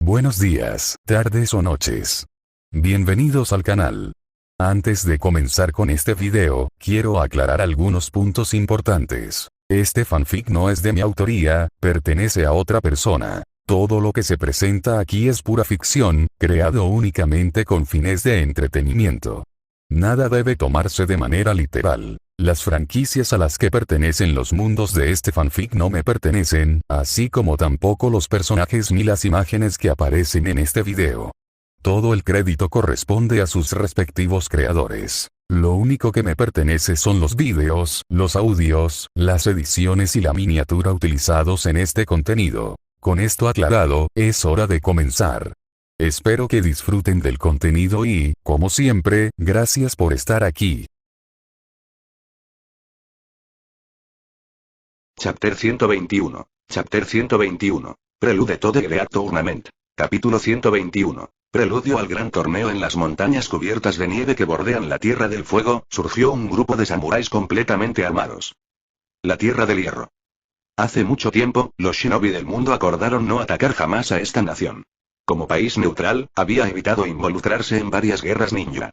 Buenos días, tardes o noches. Bienvenidos al canal. Antes de comenzar con este video, quiero aclarar algunos puntos importantes. Este fanfic no es de mi autoría, pertenece a otra persona. Todo lo que se presenta aquí es pura ficción, creado únicamente con fines de entretenimiento. Nada debe tomarse de manera literal. Las franquicias a las que pertenecen los mundos de este fanfic no me pertenecen, así como tampoco los personajes ni las imágenes que aparecen en este video. Todo el crédito corresponde a sus respectivos creadores. Lo único que me pertenece son los vídeos, los audios, las ediciones y la miniatura utilizados en este contenido. Con esto aclarado, es hora de comenzar. Espero que disfruten del contenido y, como siempre, gracias por estar aquí. Chapter 121. Chapter 121. Prelude to the Great Tournament. Capítulo 121. Preludio al gran torneo. En las montañas cubiertas de nieve que bordean la Tierra del Fuego, surgió un grupo de samuráis completamente armados. La Tierra del Hierro. Hace mucho tiempo, los shinobi del mundo acordaron no atacar jamás a esta nación. Como país neutral, había evitado involucrarse en varias guerras ninja.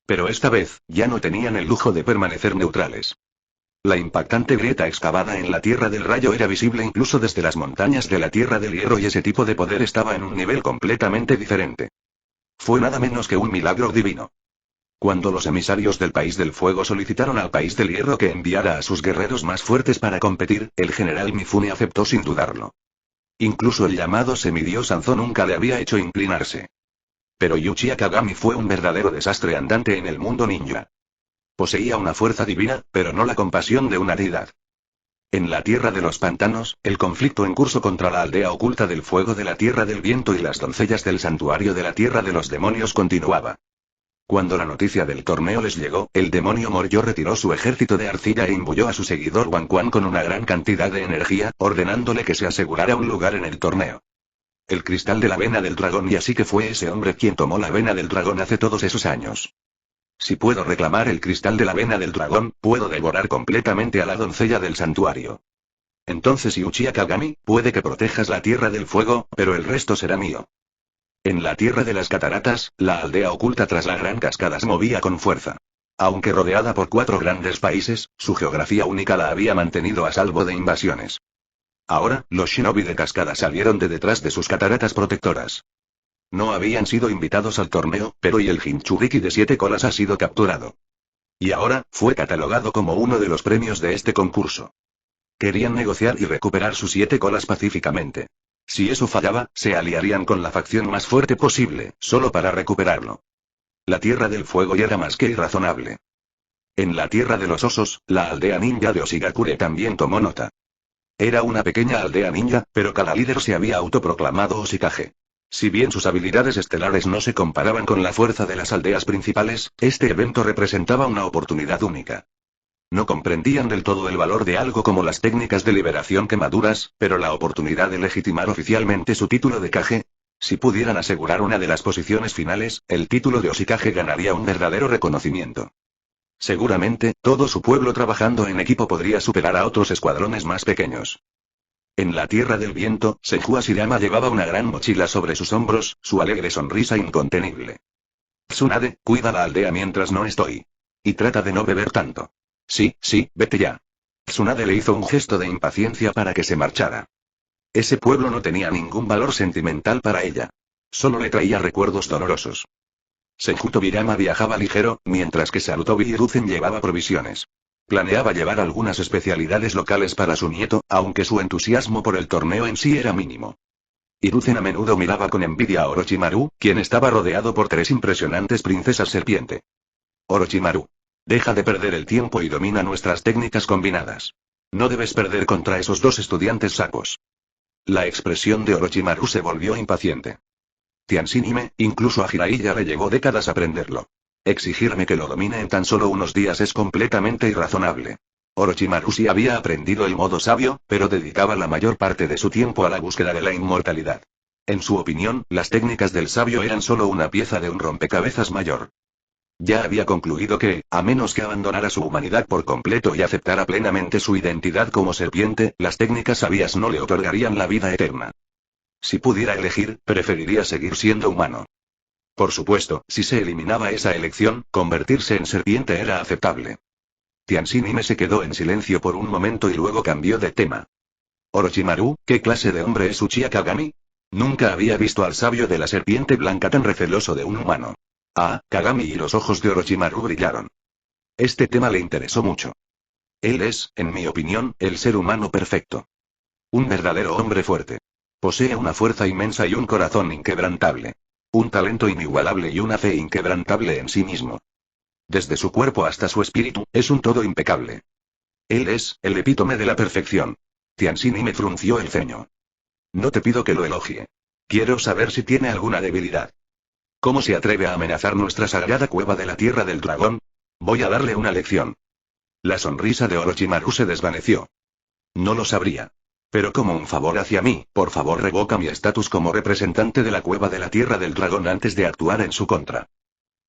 Pero esta vez, ya no tenían el lujo de permanecer neutrales. La impactante grieta excavada en la Tierra del Rayo era visible incluso desde las montañas de la Tierra del Hierro y ese tipo de poder estaba en un nivel completamente diferente. Fue nada menos que un milagro divino. Cuando los emisarios del País del Fuego solicitaron al País del Hierro que enviara a sus guerreros más fuertes para competir, el general Mifune aceptó sin dudarlo. Incluso el llamado semidios Anzo nunca le había hecho inclinarse. Pero Uchiha Kagami fue un verdadero desastre andante en el mundo ninja. Poseía una fuerza divina, pero no la compasión de una deidad. En la Tierra de los Pantanos, el conflicto en curso contra la aldea oculta del fuego de la Tierra del Viento y las doncellas del santuario de la Tierra de los Demonios continuaba. Cuando la noticia del torneo les llegó, el demonio Moryo retiró su ejército de arcilla e imbuyó a su seguidor Wan Quan con una gran cantidad de energía, ordenándole que se asegurara un lugar en el torneo. El cristal de la vena del dragón, y así que fue ese hombre quien tomó la vena del dragón hace todos esos años. Si puedo reclamar el cristal de la vena del dragón, puedo devorar completamente a la doncella del santuario. Entonces Uchiha Kagami, puede que protejas la Tierra del Fuego, pero el resto será mío. En la Tierra de las Cataratas, la aldea oculta tras la gran cascada se movía con fuerza. Aunque rodeada por 4 grandes países, su geografía única la había mantenido a salvo de invasiones. Ahora, los shinobi de cascada salieron de detrás de sus cataratas protectoras. No habían sido invitados al torneo, pero y el Jinchuriki de 7 colas ha sido capturado. Y ahora, fue catalogado como uno de los premios de este concurso. Querían negociar y recuperar sus 7 colas pacíficamente. Si eso fallaba, se aliarían con la facción más fuerte posible, solo para recuperarlo. La Tierra del Fuego ya era más que irrazonable. En la Tierra de los Osos, la aldea ninja de Oshigakure también tomó nota. Era una pequeña aldea ninja, pero cada líder se había autoproclamado Oshikage. Si bien sus habilidades estelares no se comparaban con la fuerza de las aldeas principales, este evento representaba una oportunidad única. No comprendían del todo el valor de algo como las técnicas de liberación quemaduras, pero la oportunidad de legitimar oficialmente su título de Kage. Si pudieran asegurar una de las posiciones finales, el título de Oshikage ganaría un verdadero reconocimiento. Seguramente, todo su pueblo trabajando en equipo podría superar a otros escuadrones más pequeños. En la Tierra del Viento, Senju Ashirama llevaba una gran mochila sobre sus hombros, su alegre sonrisa incontenible. Tsunade, cuida la aldea mientras no estoy. Y trata de no beber tanto. Sí, vete ya. Tsunade le hizo un gesto de impaciencia para que se marchara. Ese pueblo no tenía ningún valor sentimental para ella. Solo le traía recuerdos dolorosos. Senju Tobirama viajaba ligero, mientras que Sarutobi Hiruzen llevaba provisiones. Planeaba llevar algunas especialidades locales para su nieto, aunque su entusiasmo por el torneo en sí era mínimo. Hiruzen a menudo miraba con envidia a Orochimaru, quien estaba rodeado por 3 impresionantes princesas serpiente. Orochimaru. Deja de perder el tiempo y domina nuestras técnicas combinadas. No debes perder contra esos 2 estudiantes sapos. La expresión de Orochimaru se volvió impaciente. Tianshinime, incluso a Jiraiya le llevó décadas aprenderlo. Exigirme que lo domine en tan solo unos días es completamente irrazonable. Orochimaru sí había aprendido el modo sabio, pero dedicaba la mayor parte de su tiempo a la búsqueda de la inmortalidad. En su opinión, las técnicas del sabio eran solo una pieza de un rompecabezas mayor. Ya había concluido que, a menos que abandonara su humanidad por completo y aceptara plenamente su identidad como serpiente, las técnicas sabias no le otorgarían la vida eterna. Si pudiera elegir, preferiría seguir siendo humano. Por supuesto, si se eliminaba esa elección, convertirse en serpiente era aceptable. Tianxinime se quedó en silencio por un momento y luego cambió de tema. Orochimaru, ¿qué clase de hombre es Uchiha Kagami? Nunca había visto al sabio de la serpiente blanca tan receloso de un humano. Ah, Kagami, y los ojos de Orochimaru brillaron. Este tema le interesó mucho. Él es, en mi opinión, el ser humano perfecto. Un verdadero hombre fuerte. Posee una fuerza inmensa y un corazón inquebrantable. Un talento inigualable y una fe inquebrantable en sí mismo. Desde su cuerpo hasta su espíritu, es un todo impecable. Él es, el epítome de la perfección. Tianxinime frunció el ceño. No te pido que lo elogie. Quiero saber si tiene alguna debilidad. ¿Cómo se atreve a amenazar nuestra sagrada cueva de la Tierra del Dragón? Voy a darle una lección. La sonrisa de Orochimaru se desvaneció. No lo sabría. Pero como un favor hacia mí, por favor revoca mi estatus como representante de la cueva de la Tierra del Dragón antes de actuar en su contra.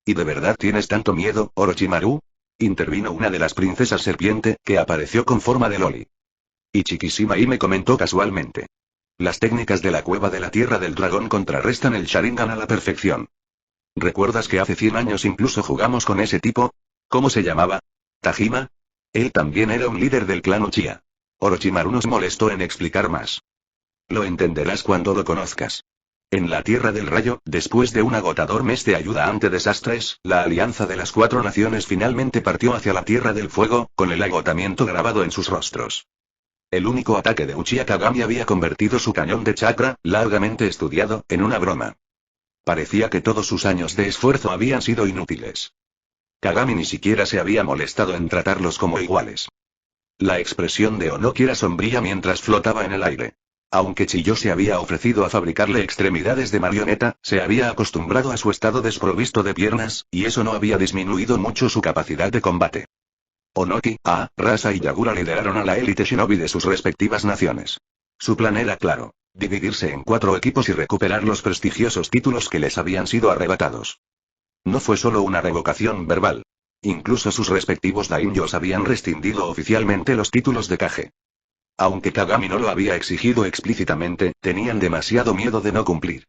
¿Y de verdad tienes tanto miedo, Orochimaru? Intervino una de las princesas serpiente, que apareció con forma de loli. Y Chiquisima me comentó casualmente. Las técnicas de la cueva de la Tierra del Dragón contrarrestan el Sharingan a la perfección. ¿Recuerdas que hace 100 años incluso jugamos con ese tipo? ¿Cómo se llamaba? ¿Tajima? Él también era un líder del clan Uchiha. Orochimaru nos molestó en explicar más. Lo entenderás cuando lo conozcas. En la Tierra del Rayo, después de un agotador mes de ayuda ante desastres, la alianza de las 4 naciones finalmente partió hacia la Tierra del Fuego, con el agotamiento grabado en sus rostros. El único ataque de Uchiha Kagami había convertido su cañón de chakra, largamente estudiado, en una broma. Parecía que todos sus años de esfuerzo habían sido inútiles. Kagami ni siquiera se había molestado en tratarlos como iguales. La expresión de Onoki era sombría mientras flotaba en el aire. Aunque Chiyo se había ofrecido a fabricarle extremidades de marioneta, se había acostumbrado a su estado desprovisto de piernas, y eso no había disminuido mucho su capacidad de combate. Onoki, Rasa y Yagura lideraron a la élite shinobi de sus respectivas naciones. Su plan era claro: dividirse en 4 equipos y recuperar los prestigiosos títulos que les habían sido arrebatados. No fue solo una revocación verbal. Incluso sus respectivos daimyos habían rescindido oficialmente los títulos de Kage. Aunque Kagami no lo había exigido explícitamente, tenían demasiado miedo de no cumplir.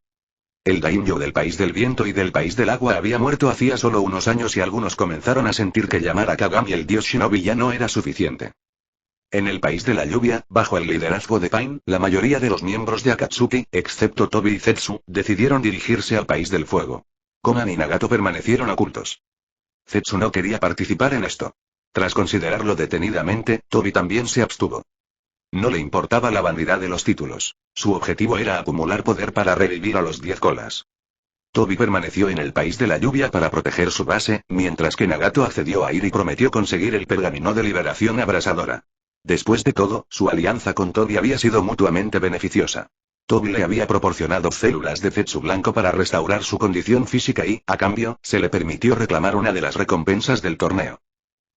El daimyo del País del Viento y del País del Agua había muerto hacía solo unos años y algunos comenzaron a sentir que llamar a Kagami el dios shinobi ya no era suficiente. En el País de la Lluvia, bajo el liderazgo de Pain, la mayoría de los miembros de Akatsuki, excepto Tobi y Zetsu, decidieron dirigirse al País del Fuego. Konan y Nagato permanecieron ocultos. Zetsu no quería participar en esto. Tras considerarlo detenidamente, Tobi también se abstuvo. No le importaba la vanidad de los títulos. Su objetivo era acumular poder para revivir a los 10 colas. Tobi permaneció en el País de la Lluvia para proteger su base, mientras que Nagato accedió a ir y prometió conseguir el pergamino de liberación abrasadora. Después de todo, su alianza con Tobi había sido mutuamente beneficiosa. Tobi le había proporcionado células de Zetsu blanco para restaurar su condición física y, a cambio, se le permitió reclamar una de las recompensas del torneo.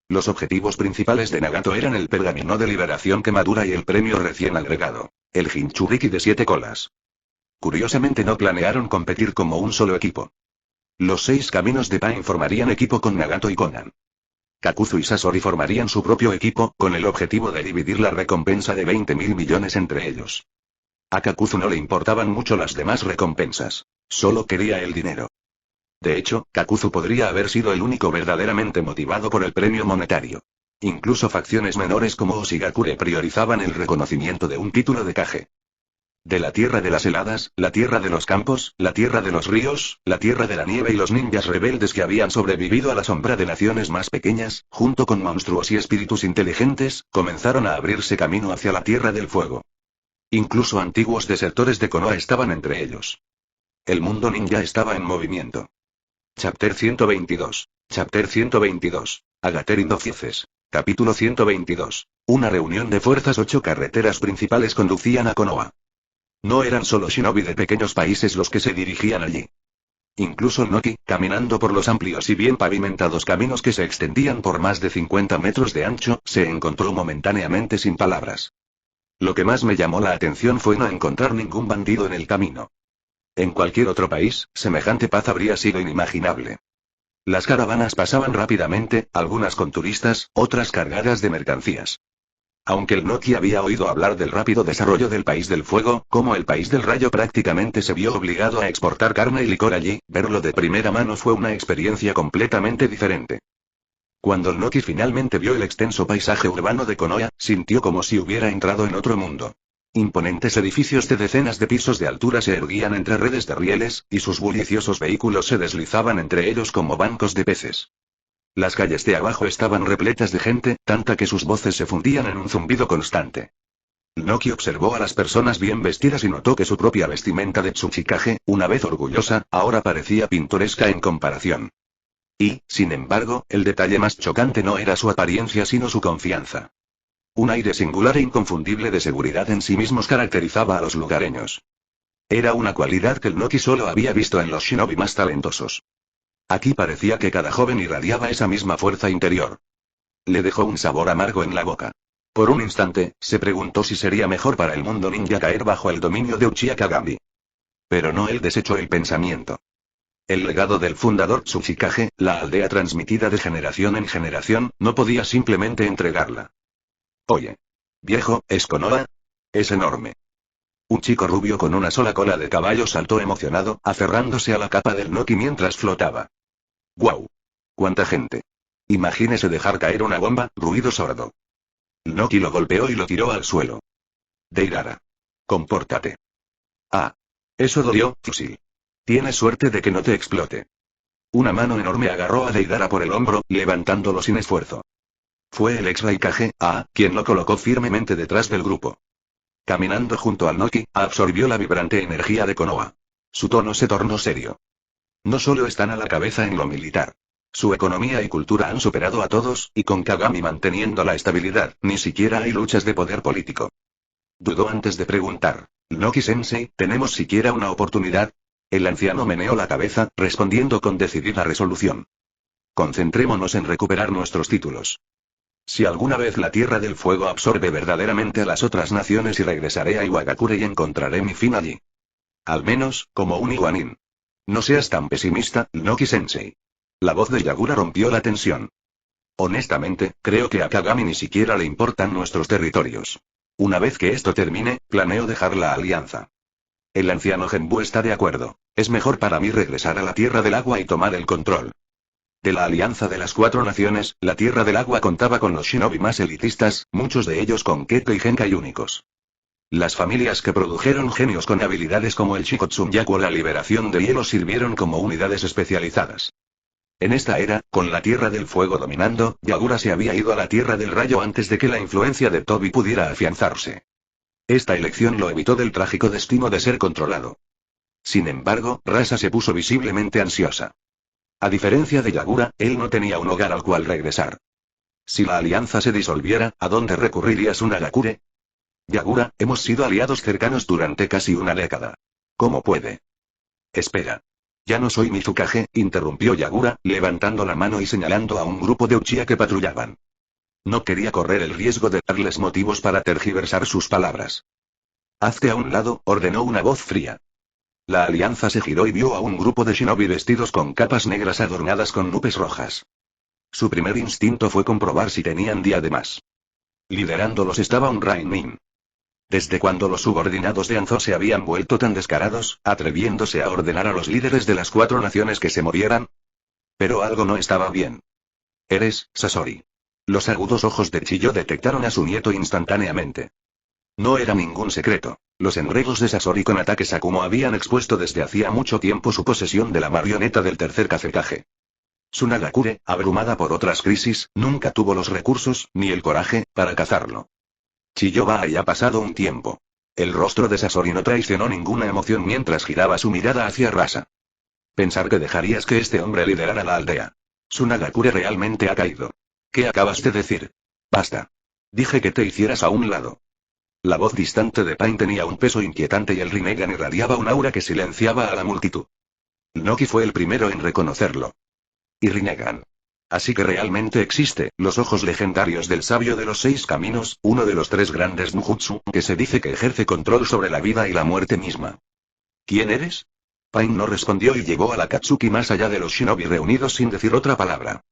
Los objetivos principales de Nagato eran el pergamino de liberación Quemadura y el premio recién agregado, el Jinchuriki de 7 colas. Curiosamente no planearon competir como un solo equipo. Los 6 caminos de Pain formarían equipo con Nagato y Konan. Kakuzu y Sasori formarían su propio equipo, con el objetivo de dividir la recompensa de 20.000 millones entre ellos. A Kakuzu no le importaban mucho las demás recompensas. Solo quería el dinero. De hecho, Kakuzu podría haber sido el único verdaderamente motivado por el premio monetario. Incluso facciones menores como Oshigakure priorizaban el reconocimiento de un título de Kage. De la tierra de las heladas, la tierra de los campos, la tierra de los ríos, la tierra de la nieve y los ninjas rebeldes que habían sobrevivido a la sombra de naciones más pequeñas, junto con monstruos y espíritus inteligentes, comenzaron a abrirse camino hacia la tierra del fuego. Incluso antiguos desertores de Konoha estaban entre ellos. El mundo ninja estaba en movimiento. Chapter 122. Chapter 122. Agaterin Dofieces. Capítulo 122. Una reunión de fuerzas. 8 carreteras principales conducían a Konoha. No eran solo shinobi de pequeños países los que se dirigían allí. Incluso Noki, caminando por los amplios y bien pavimentados caminos que se extendían por más de 50 metros de ancho, se encontró momentáneamente sin palabras. Lo que más me llamó la atención fue no encontrar ningún bandido en el camino. En cualquier otro país, semejante paz habría sido inimaginable. Las caravanas pasaban rápidamente, algunas con turistas, otras cargadas de mercancías. Aunque el Noki había oído hablar del rápido desarrollo del País del Fuego, como el País del Rayo prácticamente se vio obligado a exportar carne y licor allí, verlo de primera mano fue una experiencia completamente diferente. Cuando el Noki finalmente vio el extenso paisaje urbano de Konoha, sintió como si hubiera entrado en otro mundo. Imponentes edificios de decenas de pisos de altura se erguían entre redes de rieles, y sus bulliciosos vehículos se deslizaban entre ellos como bancos de peces. Las calles de abajo estaban repletas de gente, tanta que sus voces se fundían en un zumbido constante. Noki observó a las personas bien vestidas y notó que su propia vestimenta de Tsuchikage, una vez orgullosa, ahora parecía pintoresca en comparación. Y, sin embargo, el detalle más chocante no era su apariencia sino su confianza. Un aire singular e inconfundible de seguridad en sí mismos caracterizaba a los lugareños. Era una cualidad que el Noki solo había visto en los shinobi más talentosos. Aquí parecía que cada joven irradiaba esa misma fuerza interior. Le dejó un sabor amargo en la boca. Por un instante, se preguntó si sería mejor para el mundo ninja caer bajo el dominio de Uchiha Kagami. Pero no, él desechó el pensamiento. El legado del fundador Tsuchikage, la aldea transmitida de generación en generación, no podía simplemente entregarla. Oye. Viejo, ¿es Konoha? Es enorme. Un chico rubio con una sola cola de caballo saltó emocionado, aferrándose a la capa del Noki mientras flotaba. ¡Guau! ¡Cuánta gente! Imagínese dejar caer una bomba, ruido sordo. Noki lo golpeó y lo tiró al suelo. Deidara. Compórtate. Ah. Eso dolió, fusil. Tienes suerte de que no te explote. Una mano enorme agarró a Deidara por el hombro, levantándolo sin esfuerzo. Fue el ex Raikage, quien lo colocó firmemente detrás del grupo. Caminando junto al Noki, absorbió la vibrante energía de Konoha. Su tono se tornó serio. No solo están a la cabeza en lo militar. Su economía y cultura han superado a todos, y con Kagami manteniendo la estabilidad, ni siquiera hay luchas de poder político. Dudó antes de preguntar. Noki-sensei, ¿tenemos siquiera una oportunidad? El anciano meneó la cabeza, respondiendo con decidida resolución. Concentrémonos en recuperar nuestros títulos. Si alguna vez la Tierra del Fuego absorbe verdaderamente a las otras naciones y regresaré a Iwagakure y encontraré mi fin allí. Al menos, como un Iwanin. No seas tan pesimista, Noki-sensei. La voz de Yagura rompió la tensión. Honestamente, creo que a Kagami ni siquiera le importan nuestros territorios. Una vez que esto termine, planeo dejar la alianza. El anciano Genbu está de acuerdo. Es mejor para mí regresar a la Tierra del Agua y tomar el control. De la alianza de las 4 naciones, la Tierra del Agua contaba con los shinobi más elitistas, muchos de ellos con Keto y Genkai únicos. Las familias que produjeron genios con habilidades como el Shikotsunyaku o la liberación de hielo sirvieron como unidades especializadas. En esta era, con la Tierra del Fuego dominando, Yagura se había ido a la Tierra del Rayo antes de que la influencia de Tobi pudiera afianzarse. Esta elección lo evitó del trágico destino de ser controlado. Sin embargo, Rasa se puso visiblemente ansiosa. A diferencia de Yagura, él no tenía un hogar al cual regresar. Si la alianza se disolviera, ¿a dónde recurriría Sunagakure? Yagura, hemos sido aliados cercanos durante casi una década. ¿Cómo puede? Espera. Ya no soy Mizukage, interrumpió Yagura, levantando la mano y señalando a un grupo de Uchiha que patrullaban. No quería correr el riesgo de darles motivos para tergiversar sus palabras. Hazte a un lado, ordenó una voz fría. La alianza se giró y vio a un grupo de shinobi vestidos con capas negras adornadas con nubes rojas. Su primer instinto fue comprobar si tenían diademas. Liderándolos estaba un Rainin. ¿Desde cuando los subordinados de Anzo se habían vuelto tan descarados, atreviéndose a ordenar a los líderes de las 4 naciones que se movieran? Pero algo no estaba bien. Eres, Sasori. Los agudos ojos de Chiyo detectaron a su nieto instantáneamente. No era ningún secreto. Los enredos de Sasori con ataques Akumo habían expuesto desde hacía mucho tiempo su posesión de la marioneta del tercer Kazekage. Sunagakure, abrumada por otras crisis, nunca tuvo los recursos, ni el coraje, para cazarlo. Chiyoba ya ha pasado un tiempo. El rostro de Sasori no traicionó ninguna emoción mientras giraba su mirada hacia Rasa. Pensar que dejarías que este hombre liderara la aldea. Sunagakure realmente ha caído. ¿Qué acabas de decir? Basta. Dije que te hicieras a un lado. La voz distante de Pain tenía un peso inquietante y el Rinnegan irradiaba un aura que silenciaba a la multitud. Noki fue el primero en reconocerlo. Y Rinnegan. Así que realmente existe, los ojos legendarios del sabio de los 6 caminos, uno de los 3 grandes Nujutsu, que se dice que ejerce control sobre la vida y la muerte misma. ¿Quién eres? Pain no respondió y llevó a la Katsuki más allá de los shinobi reunidos sin decir otra palabra.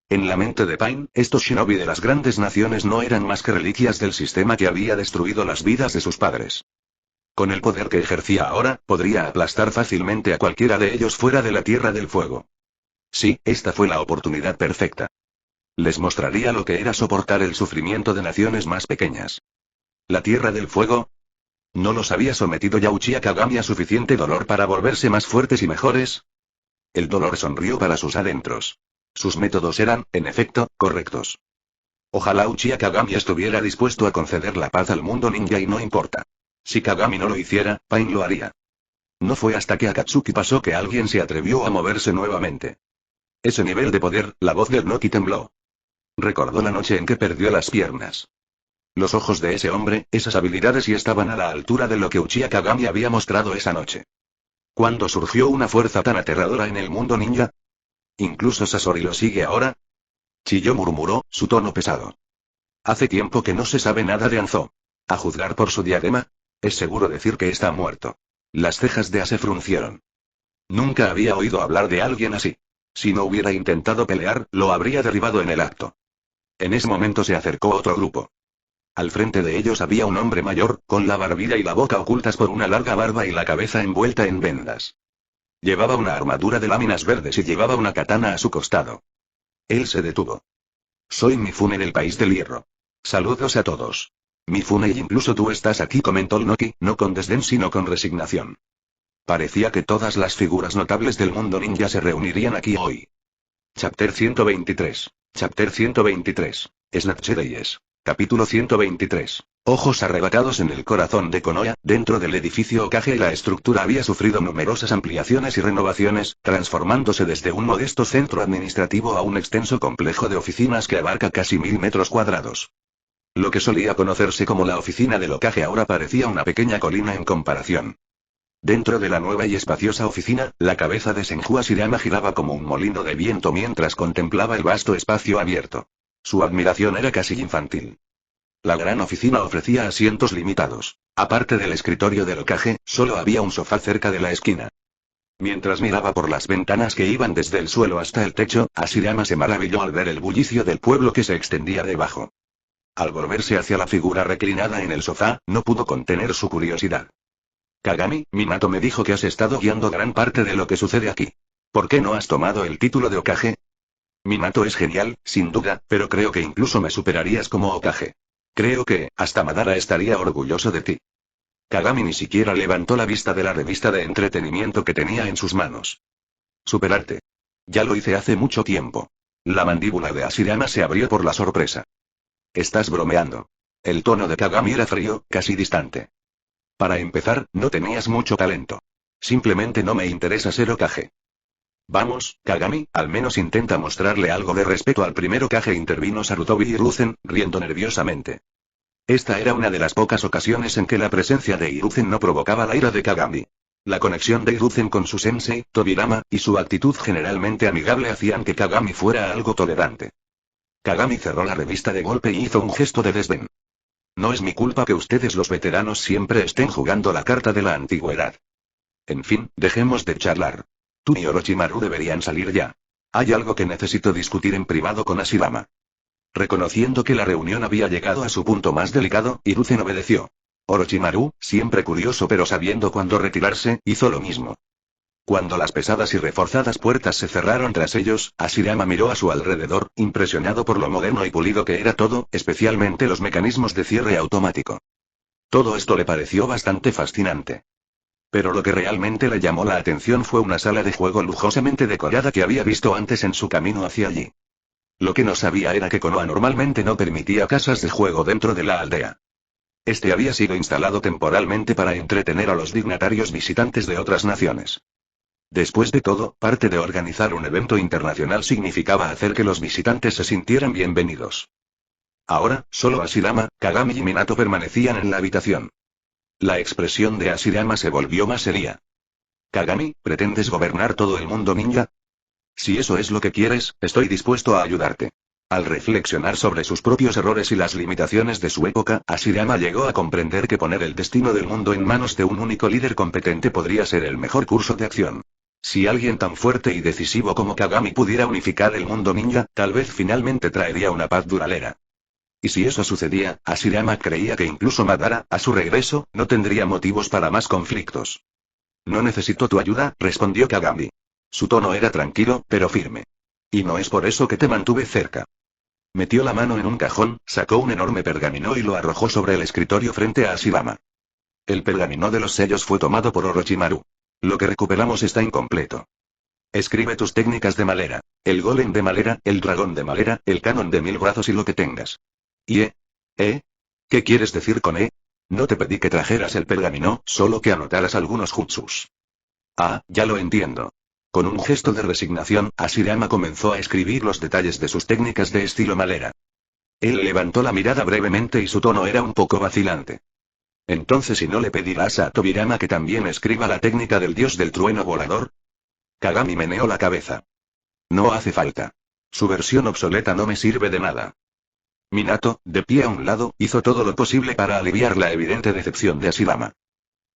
En la mente de Pain, estos shinobi de las grandes naciones no eran más que reliquias del sistema que había destruido las vidas de sus padres. Con el poder que ejercía ahora, podría aplastar fácilmente a cualquiera de ellos fuera de la Tierra del Fuego. Sí, esta fue la oportunidad perfecta. Les mostraría lo que era soportar el sufrimiento de naciones más pequeñas. ¿La Tierra del Fuego? ¿No los había sometido ya Uchiha Kagami a suficiente dolor para volverse más fuertes y mejores? El dolor sonrió para sus adentros. Sus métodos eran, en efecto, correctos. Ojalá Uchiha Kagami estuviera dispuesto a conceder la paz al mundo ninja y no importa. Si Kagami no lo hiciera, Pain lo haría. No fue hasta que Akatsuki pasó que alguien se atrevió a moverse nuevamente. Ese nivel de poder, la voz del Noki tembló. Recordó la noche en que perdió las piernas. Los ojos de ese hombre, esas habilidades y estaban a la altura de lo que Uchiha Kagami había mostrado esa noche. ¿Cuándo surgió una fuerza tan aterradora en el mundo ninja? ¿Incluso Sasori lo sigue ahora? Chilló murmuró, su tono pesado. Hace tiempo que no se sabe nada de Anzo. A juzgar por su diadema, es seguro decir que está muerto. Las cejas de A se fruncieron. Nunca había oído hablar de alguien así. Si no hubiera intentado pelear, lo habría derribado en el acto. En ese momento se acercó otro grupo. Al frente de ellos había un hombre mayor, con la barbilla y la boca ocultas por una larga barba y la cabeza envuelta en vendas. Llevaba una armadura de láminas verdes y llevaba una katana a su costado. Él se detuvo. Soy Mifune del país del hierro. Saludos a todos. Mifune, y incluso tú estás aquí, comentó el Noki, no con desdén sino con resignación. Parecía que todas las figuras notables del mundo ninja se reunirían aquí hoy. Chapter 123. Chapter 123. Snatch Days. Capítulo 123. Ojos arrebatados en el corazón de Konoha, dentro del edificio Hokage la estructura había sufrido numerosas ampliaciones y renovaciones, transformándose desde un modesto centro administrativo a un extenso complejo de oficinas que abarca casi 1000 metros cuadrados. Lo que solía conocerse como la oficina del Hokage ahora parecía una pequeña colina en comparación. Dentro de la nueva y espaciosa oficina, la cabeza de Senju Hashirama giraba como un molino de viento mientras contemplaba el vasto espacio abierto. Su admiración era casi infantil. La gran oficina ofrecía asientos limitados. Aparte del escritorio del Hokage, solo había un sofá cerca de la esquina. Mientras miraba por las ventanas que iban desde el suelo hasta el techo, Hashirama se maravilló al ver el bullicio del pueblo que se extendía debajo. Al volverse hacia la figura reclinada en el sofá, no pudo contener su curiosidad. Kagami, Minato me dijo que has estado guiando gran parte de lo que sucede aquí. ¿Por qué no has tomado el título de Hokage? Minato es genial, sin duda, pero creo que incluso me superarías como Hokage. Creo que, hasta Madara estaría orgulloso de ti. Kagami ni siquiera levantó la vista de la revista de entretenimiento que tenía en sus manos. Superarte. Ya lo hice hace mucho tiempo. La mandíbula de Hashirama se abrió por la sorpresa. Estás bromeando. El tono de Kagami era frío, casi distante. Para empezar, no tenías mucho talento. Simplemente no me interesa ser Hokage. Vamos, Kagami, al menos intenta mostrarle algo de respeto al primer Hokage, intervino Sarutobi Hiruzen, riendo nerviosamente. Esta era una de las pocas ocasiones en que la presencia de Hiruzen no provocaba la ira de Kagami. La conexión de Hiruzen con su sensei, Tobirama, y su actitud generalmente amigable hacían que Kagami fuera algo tolerante. Kagami cerró la revista de golpe y hizo un gesto de desdén. No es mi culpa que ustedes los veteranos siempre estén jugando la carta de la antigüedad. En fin, dejemos de charlar. Tú y Orochimaru deberían salir ya. Hay algo que necesito discutir en privado con Hashirama. Reconociendo que la reunión había llegado a su punto más delicado, Hiruzen obedeció. Orochimaru, siempre curioso pero sabiendo cuándo retirarse, hizo lo mismo. Cuando las pesadas y reforzadas puertas se cerraron tras ellos, Hashirama miró a su alrededor, impresionado por lo moderno y pulido que era todo, especialmente los mecanismos de cierre automático. Todo esto le pareció bastante fascinante. Pero lo que realmente le llamó la atención fue una sala de juego lujosamente decorada que había visto antes en su camino hacia allí. Lo que no sabía era que Konoha normalmente no permitía casas de juego dentro de la aldea. Este había sido instalado temporalmente para entretener a los dignatarios visitantes de otras naciones. Después de todo, parte de organizar un evento internacional significaba hacer que los visitantes se sintieran bienvenidos. Ahora, solo Hashirama, Kagami y Minato permanecían en la habitación. La expresión de Hashirama se volvió más seria. Kagami, ¿pretendes gobernar todo el mundo ninja? Si eso es lo que quieres, estoy dispuesto a ayudarte. Al reflexionar sobre sus propios errores y las limitaciones de su época, Hashirama llegó a comprender que poner el destino del mundo en manos de un único líder competente podría ser el mejor curso de acción. Si alguien tan fuerte y decisivo como Kagami pudiera unificar el mundo ninja, tal vez finalmente traería una paz duradera. Y si eso sucedía, Hashirama creía que incluso Madara, a su regreso, no tendría motivos para más conflictos. No necesito tu ayuda, respondió Kagami. Su tono era tranquilo, pero firme. Y no es por eso que te mantuve cerca. Metió la mano en un cajón, sacó un enorme pergamino y lo arrojó sobre el escritorio frente a Hashirama. El pergamino de los sellos fue tomado por Orochimaru. Lo que recuperamos está incompleto. Escribe tus técnicas de Malera. El golem de Malera, el dragón de Malera, el canon de 1000 brazos y lo que tengas. ¿Y ¿Qué quieres decir con No te pedí que trajeras el pergamino, solo que anotaras algunos jutsus. Ah, ya lo entiendo. Con un gesto de resignación, Hashirama comenzó a escribir los detalles de sus técnicas de estilo Malera. Él levantó la mirada brevemente y su tono era un poco vacilante. Entonces, ¿y no le pedirás a Tobirama que también escriba la técnica del dios del trueno volador? Kagami meneó la cabeza. No hace falta. Su versión obsoleta no me sirve de nada. Minato, de pie a un lado, hizo todo lo posible para aliviar la evidente decepción de Hashirama.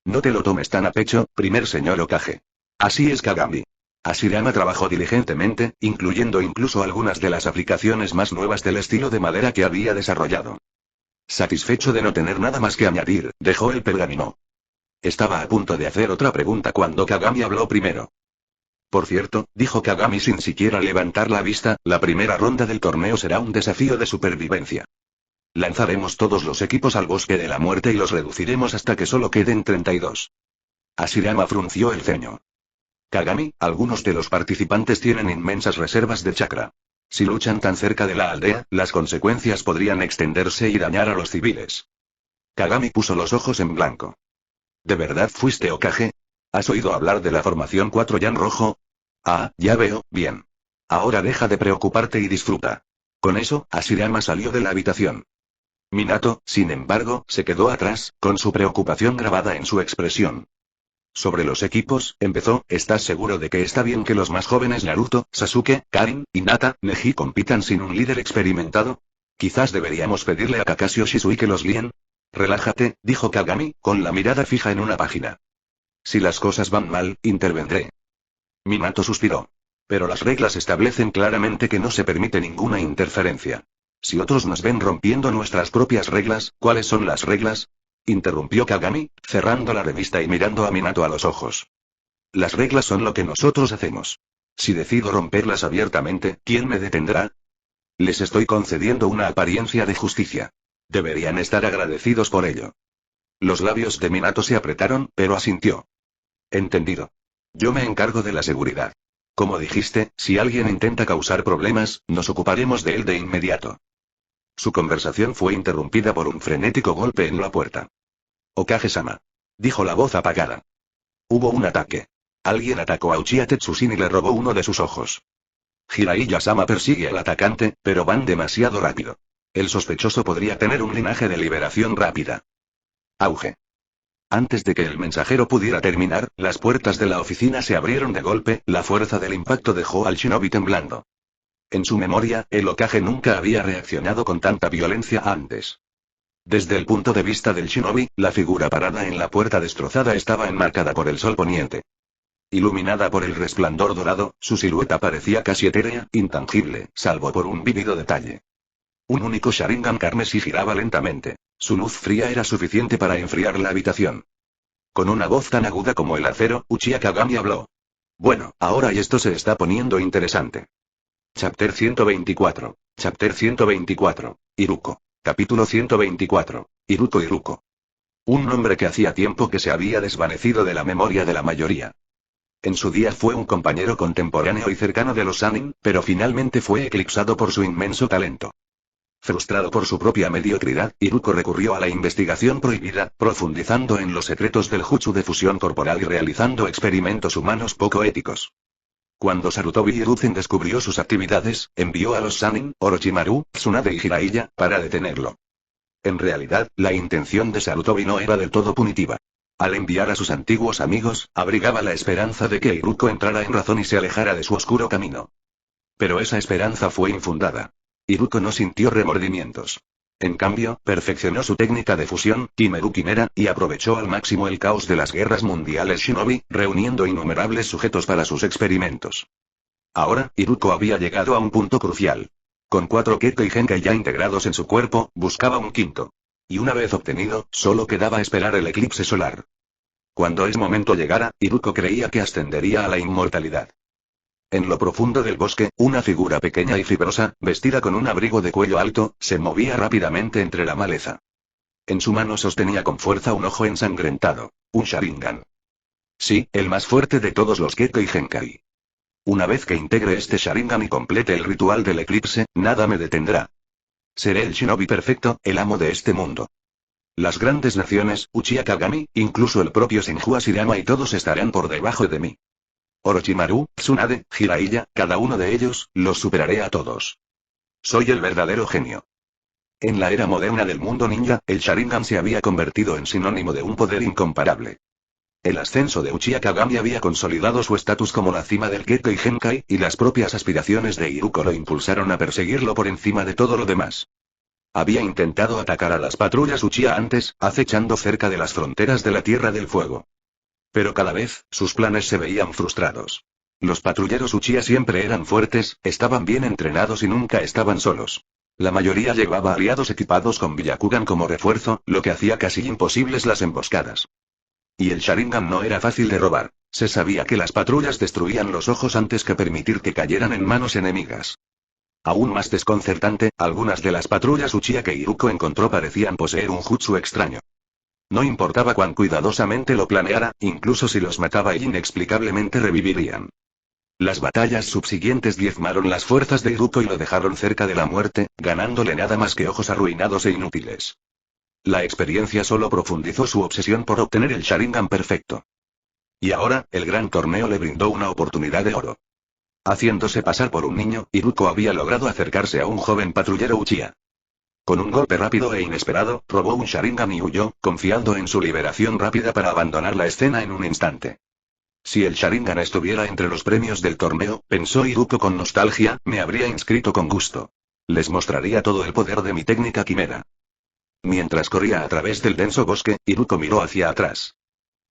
No te lo tomes tan a pecho, primer señor Hokage. Así es Kagami. Hashirama trabajó diligentemente, incluyendo incluso algunas de las aplicaciones más nuevas del estilo de madera que había desarrollado. Satisfecho de no tener nada más que añadir, dejó el pergamino. Estaba a punto de hacer otra pregunta cuando Kagami habló primero. Por cierto, dijo Kagami sin siquiera levantar la vista, la primera ronda del torneo será un desafío de supervivencia. Lanzaremos todos los equipos al bosque de la muerte y los reduciremos hasta que solo queden 32. Hashirama frunció el ceño. Kagami, algunos de los participantes tienen inmensas reservas de chakra. Si luchan tan cerca de la aldea, las consecuencias podrían extenderse y dañar a los civiles. Kagami puso los ojos en blanco. ¿De verdad fuiste Hokage? ¿Has oído hablar de la formación 4 Yan rojo? Ah, ya veo, bien. Ahora deja de preocuparte y disfruta. Con eso, Hashirama salió de la habitación. Minato, sin embargo, se quedó atrás, con su preocupación grabada en su expresión. Sobre los equipos, empezó, ¿estás seguro de que está bien que los más jóvenes Naruto, Sasuke, Karin, Hinata, Neji compitan sin un líder experimentado? Quizás deberíamos pedirle a Kakashi o Shisui que los guíen. Relájate, dijo Kagami, con la mirada fija en una página. Si las cosas van mal, intervendré. Minato suspiró. Pero las reglas establecen claramente que no se permite ninguna interferencia. Si otros nos ven rompiendo nuestras propias reglas, ¿cuáles son las reglas? Interrumpió Kagami, cerrando la revista y mirando a Minato a los ojos. Las reglas son lo que nosotros hacemos. Si decido romperlas abiertamente, ¿quién me detendrá? Les estoy concediendo una apariencia de justicia. Deberían estar agradecidos por ello. Los labios de Minato se apretaron, pero asintió. Entendido. Yo me encargo de la seguridad. Como dijiste, si alguien intenta causar problemas, nos ocuparemos de él de inmediato. Su conversación fue interrumpida por un frenético golpe en la puerta. Hokage-sama. Dijo la voz apagada. Hubo un ataque. Alguien atacó a Uchiha Tetsujin y le robó uno de sus ojos. Jiraiya-sama persigue al atacante, pero van demasiado rápido. El sospechoso podría tener un linaje de liberación rápida. Auge. Antes de que el mensajero pudiera terminar, las puertas de la oficina se abrieron de golpe, la fuerza del impacto dejó al shinobi temblando. En su memoria, el Hokage nunca había reaccionado con tanta violencia antes. Desde el punto de vista del shinobi, la figura parada en la puerta destrozada estaba enmarcada por el sol poniente. Iluminada por el resplandor dorado, su silueta parecía casi etérea, intangible, salvo por un vívido detalle. Un único Sharingan carmesí giraba lentamente. Su luz fría era suficiente para enfriar la habitación. Con una voz tan aguda como el acero, Uchiha Kagami habló. Bueno, ahora y esto se está poniendo interesante. Chapter 124. Chapter 124. Iruko. Capítulo 124. Iruko. Un nombre que hacía tiempo que se había desvanecido de la memoria de la mayoría. En su día fue un compañero contemporáneo y cercano de los Sannin, pero finalmente fue eclipsado por su inmenso talento. Frustrado por su propia mediocridad, Iruko recurrió a la investigación prohibida, profundizando en los secretos del jutsu de fusión corporal y realizando experimentos humanos poco éticos. Cuando Sarutobi Hiruzen descubrió sus actividades, envió a los Sannin, Orochimaru, Tsunade y Jiraiya, para detenerlo. En realidad, la intención de Sarutobi no era del todo punitiva. Al enviar a sus antiguos amigos, abrigaba la esperanza de que Iruko entrara en razón y se alejara de su oscuro camino. Pero esa esperanza fue infundada. Iruko no sintió remordimientos. En cambio, perfeccionó su técnica de fusión, Kimeru Quimera, y aprovechó al máximo el caos de las guerras mundiales Shinobi, reuniendo innumerables sujetos para sus experimentos. Ahora, Iruko había llegado a un punto crucial. Con 4 Kekkei Genkai ya integrados en su cuerpo, buscaba un quinto. Y una vez obtenido, solo quedaba esperar el eclipse solar. Cuando ese momento llegara, Iruko creía que ascendería a la inmortalidad. En lo profundo del bosque, una figura pequeña y fibrosa, vestida con un abrigo de cuello alto, se movía rápidamente entre la maleza. En su mano sostenía con fuerza un ojo ensangrentado. Un Sharingan. Sí, el más fuerte de todos los Kekkei Genkai. Una vez que integre este Sharingan y complete el ritual del eclipse, nada me detendrá. Seré el shinobi perfecto, el amo de este mundo. Las grandes naciones, Uchiha Kagami, incluso el propio Senju Ashirama y todos estarán por debajo de mí. Orochimaru, Tsunade, Jiraiya, cada uno de ellos, los superaré a todos. Soy el verdadero genio. En la era moderna del mundo ninja, el Sharingan se había convertido en sinónimo de un poder incomparable. El ascenso de Uchiha Kagami había consolidado su estatus como la cima del Kekkei Genkai, y las propias aspiraciones de Iruko lo impulsaron a perseguirlo por encima de todo lo demás. Había intentado atacar a las patrullas Uchiha antes, acechando cerca de las fronteras de la Tierra del Fuego. Pero cada vez, sus planes se veían frustrados. Los patrulleros Uchiha siempre eran fuertes, estaban bien entrenados y nunca estaban solos. La mayoría llevaba aliados equipados con Byakugan como refuerzo, lo que hacía casi imposibles las emboscadas. Y el Sharingan no era fácil de robar. Se sabía que las patrullas destruían los ojos antes que permitir que cayeran en manos enemigas. Aún más desconcertante, algunas de las patrullas Uchiha que Iruko encontró parecían poseer un jutsu extraño. No importaba cuán cuidadosamente lo planeara, incluso si los mataba inexplicablemente revivirían. Las batallas subsiguientes diezmaron las fuerzas de Iruko y lo dejaron cerca de la muerte, ganándole nada más que ojos arruinados e inútiles. La experiencia solo profundizó su obsesión por obtener el Sharingan perfecto. Y ahora, el gran torneo le brindó una oportunidad de oro. Haciéndose pasar por un niño, Iruko había logrado acercarse a un joven patrullero Uchiha. Con un golpe rápido e inesperado, robó un Sharingan y huyó, confiando en su liberación rápida para abandonar la escena en un instante. Si el Sharingan estuviera entre los premios del torneo, pensó Iruko con nostalgia, me habría inscrito con gusto. Les mostraría todo el poder de mi técnica quimera. Mientras corría a través del denso bosque, Iruko miró hacia atrás.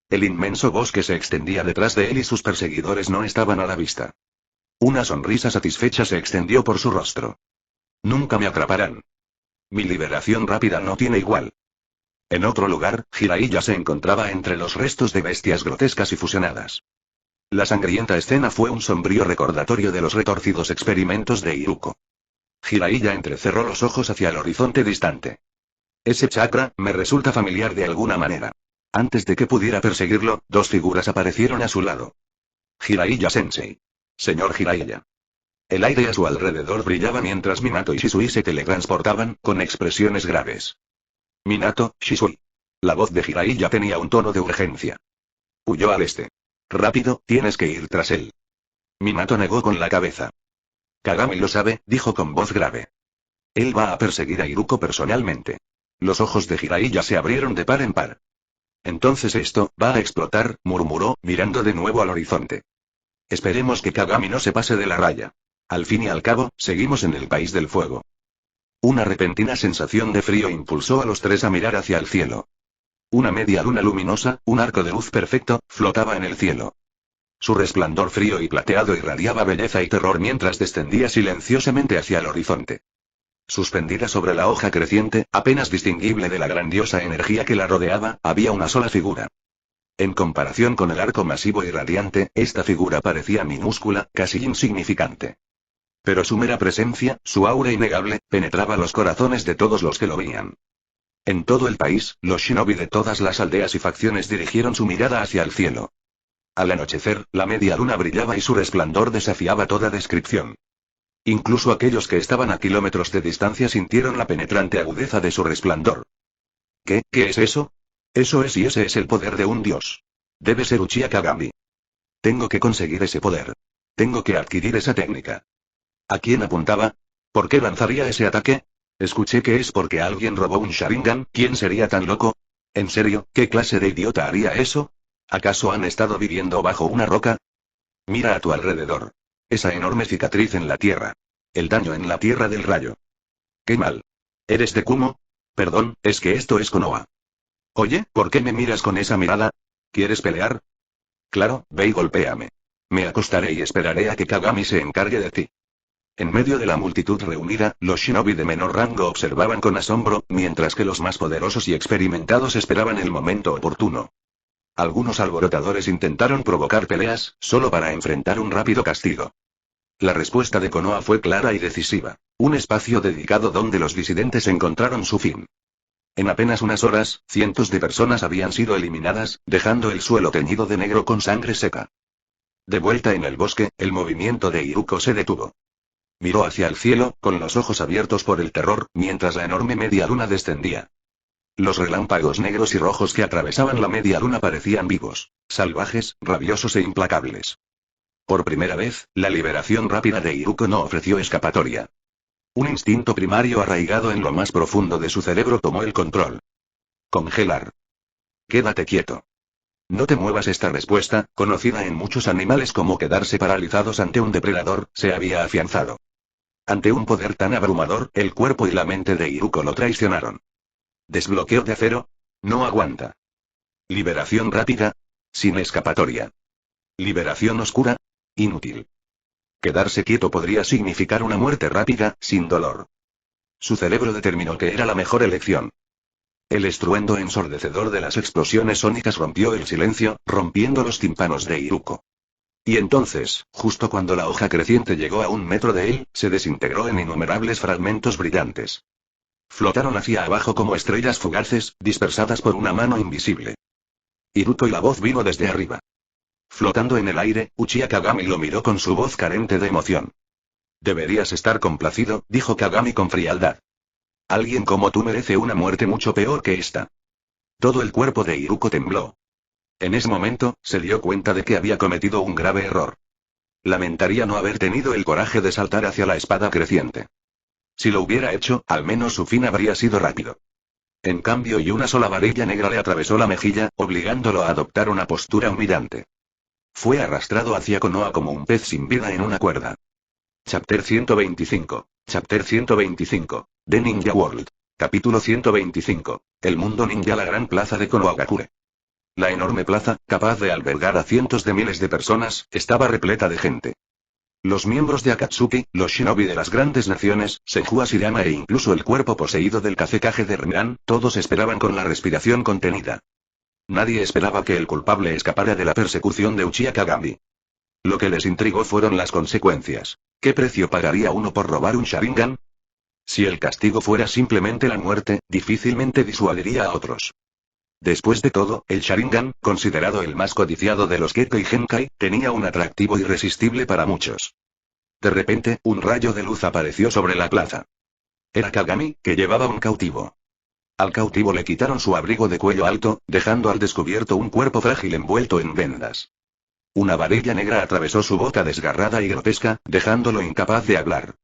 El inmenso bosque se extendía detrás de él y sus perseguidores no estaban a la vista. Una sonrisa satisfecha se extendió por su rostro. Nunca me atraparán. Mi liberación rápida no tiene igual. En otro lugar, Jiraiya se encontraba entre los restos de bestias grotescas y fusionadas. La sangrienta escena fue un sombrío recordatorio de los retorcidos experimentos de Iruko. Jiraiya entrecerró los ojos hacia el horizonte distante. Ese chakra, me resulta familiar de alguna manera. Antes de que pudiera perseguirlo, 2 figuras aparecieron a su lado. Jiraiya-sensei. Señor Jiraiya. El aire a su alrededor brillaba mientras Minato y Shisui se teletransportaban, con expresiones graves. Minato, Shisui. La voz de Jiraiya tenía un tono de urgencia. Huyó al este. Rápido, tienes que ir tras él. Minato negó con la cabeza. Kagami lo sabe, dijo con voz grave. Él va a perseguir a Iruko personalmente. Los ojos de Jiraiya se abrieron de par en par. Entonces esto, va a explotar, murmuró, mirando de nuevo al horizonte. Esperemos que Kagami no se pase de la raya. Al fin y al cabo, seguimos en el país del fuego. Una repentina sensación de frío impulsó a los 3 a mirar hacia el cielo. Una media luna luminosa, un arco de luz perfecto, flotaba en el cielo. Su resplandor frío y plateado irradiaba belleza y terror mientras descendía silenciosamente hacia el horizonte. Suspendida sobre la hoja creciente, apenas distinguible de la grandiosa energía que la rodeaba, había una sola figura. En comparación con el arco masivo y radiante, esta figura parecía minúscula, casi insignificante. Pero su mera presencia, su aura innegable, penetraba los corazones de todos los que lo veían. En todo el país, los shinobi de todas las aldeas y facciones dirigieron su mirada hacia el cielo. Al anochecer, la media luna brillaba y su resplandor desafiaba toda descripción. Incluso aquellos que estaban a kilómetros de distancia sintieron la penetrante agudeza de su resplandor. ¿Qué es eso? Eso es y ese es el poder de un dios. Debe ser Uchiha Kagami. Tengo que conseguir ese poder. Tengo que adquirir esa técnica. ¿A quién apuntaba? ¿Por qué lanzaría ese ataque? Escuché que es porque alguien robó un Sharingan, ¿quién sería tan loco? ¿En serio, qué clase de idiota haría eso? ¿Acaso han estado viviendo bajo una roca? Mira a tu alrededor. Esa enorme cicatriz en la tierra. El daño en la tierra del rayo. ¡Qué mal! ¿Eres de Kumo? Perdón, es que esto es Konoha. Oye, ¿por qué me miras con esa mirada? ¿Quieres pelear? Claro, ve y golpéame. Me acostaré y esperaré a que Kagami se encargue de ti. En medio de la multitud reunida, los shinobi de menor rango observaban con asombro, mientras que los más poderosos y experimentados esperaban el momento oportuno. Algunos alborotadores intentaron provocar peleas, solo para enfrentar un rápido castigo. La respuesta de Konoha fue clara y decisiva. Un espacio dedicado donde los disidentes encontraron su fin. En apenas unas horas, cientos de personas habían sido eliminadas, dejando el suelo teñido de negro con sangre seca. De vuelta en el bosque, el movimiento de Iruko se detuvo. Miró hacia el cielo, con los ojos abiertos por el terror, mientras la enorme media luna descendía. Los relámpagos negros y rojos que atravesaban la media luna parecían vivos, salvajes, rabiosos e implacables. Por primera vez, la liberación rápida de Iruko no ofreció escapatoria. Un instinto primario arraigado en lo más profundo de su cerebro tomó el control. Congelar. Quédate quieto. No te muevas. Esta respuesta, conocida en muchos animales como quedarse paralizados ante un depredador, se había afianzado. Ante un poder tan abrumador, el cuerpo y la mente de Iruko lo traicionaron. Desbloqueo de acero. No aguanta. Liberación rápida. Sin escapatoria. Liberación oscura. Inútil. Quedarse quieto podría significar una muerte rápida, sin dolor. Su cerebro determinó que era la mejor elección. El estruendo ensordecedor de las explosiones sónicas rompió el silencio, rompiendo los tímpanos de Iruko. Y entonces, justo cuando la hoja creciente llegó a 1 metro de él, se desintegró en innumerables fragmentos brillantes. Flotaron hacia abajo como estrellas fugaces, dispersadas por una mano invisible. Iruko, y la voz vino desde arriba. Flotando en el aire, Uchiha Kagami lo miró con su voz carente de emoción. Deberías estar complacido, dijo Kagami con frialdad. Alguien como tú merece una muerte mucho peor que esta. Todo el cuerpo de Iruko tembló. En ese momento, se dio cuenta de que había cometido un grave error. Lamentaría no haber tenido el coraje de saltar hacia la espada creciente. Si lo hubiera hecho, al menos su fin habría sido rápido. En cambio, y una sola varilla negra le atravesó la mejilla, obligándolo a adoptar una postura humillante. Fue arrastrado hacia Konoha como un pez sin vida en una cuerda. Chapter 125. Chapter 125. The Ninja World. Capítulo 125. El mundo ninja. La gran plaza de Konohagakure. La enorme plaza, capaz de albergar a cientos de miles de personas, estaba repleta de gente. Los miembros de Akatsuki, los shinobi de las grandes naciones, Senju Ashirama e incluso el cuerpo poseído del Kazekage de Rinnegan, todos esperaban con la respiración contenida. Nadie esperaba que el culpable escapara de la persecución de Uchiha Kagami. Lo que les intrigó fueron las consecuencias. ¿Qué precio pagaría uno por robar un Sharingan? Si el castigo fuera simplemente la muerte, difícilmente disuadiría a otros. Después de todo, el Sharingan, considerado el más codiciado de los Gekkai Genkai, tenía un atractivo irresistible para muchos. De repente, un rayo de luz apareció sobre la plaza. Era Kagami, que llevaba un cautivo. Al cautivo le quitaron su abrigo de cuello alto, dejando al descubierto un cuerpo frágil envuelto en vendas. Una varilla negra atravesó su boca desgarrada y grotesca, dejándolo incapaz de hablar.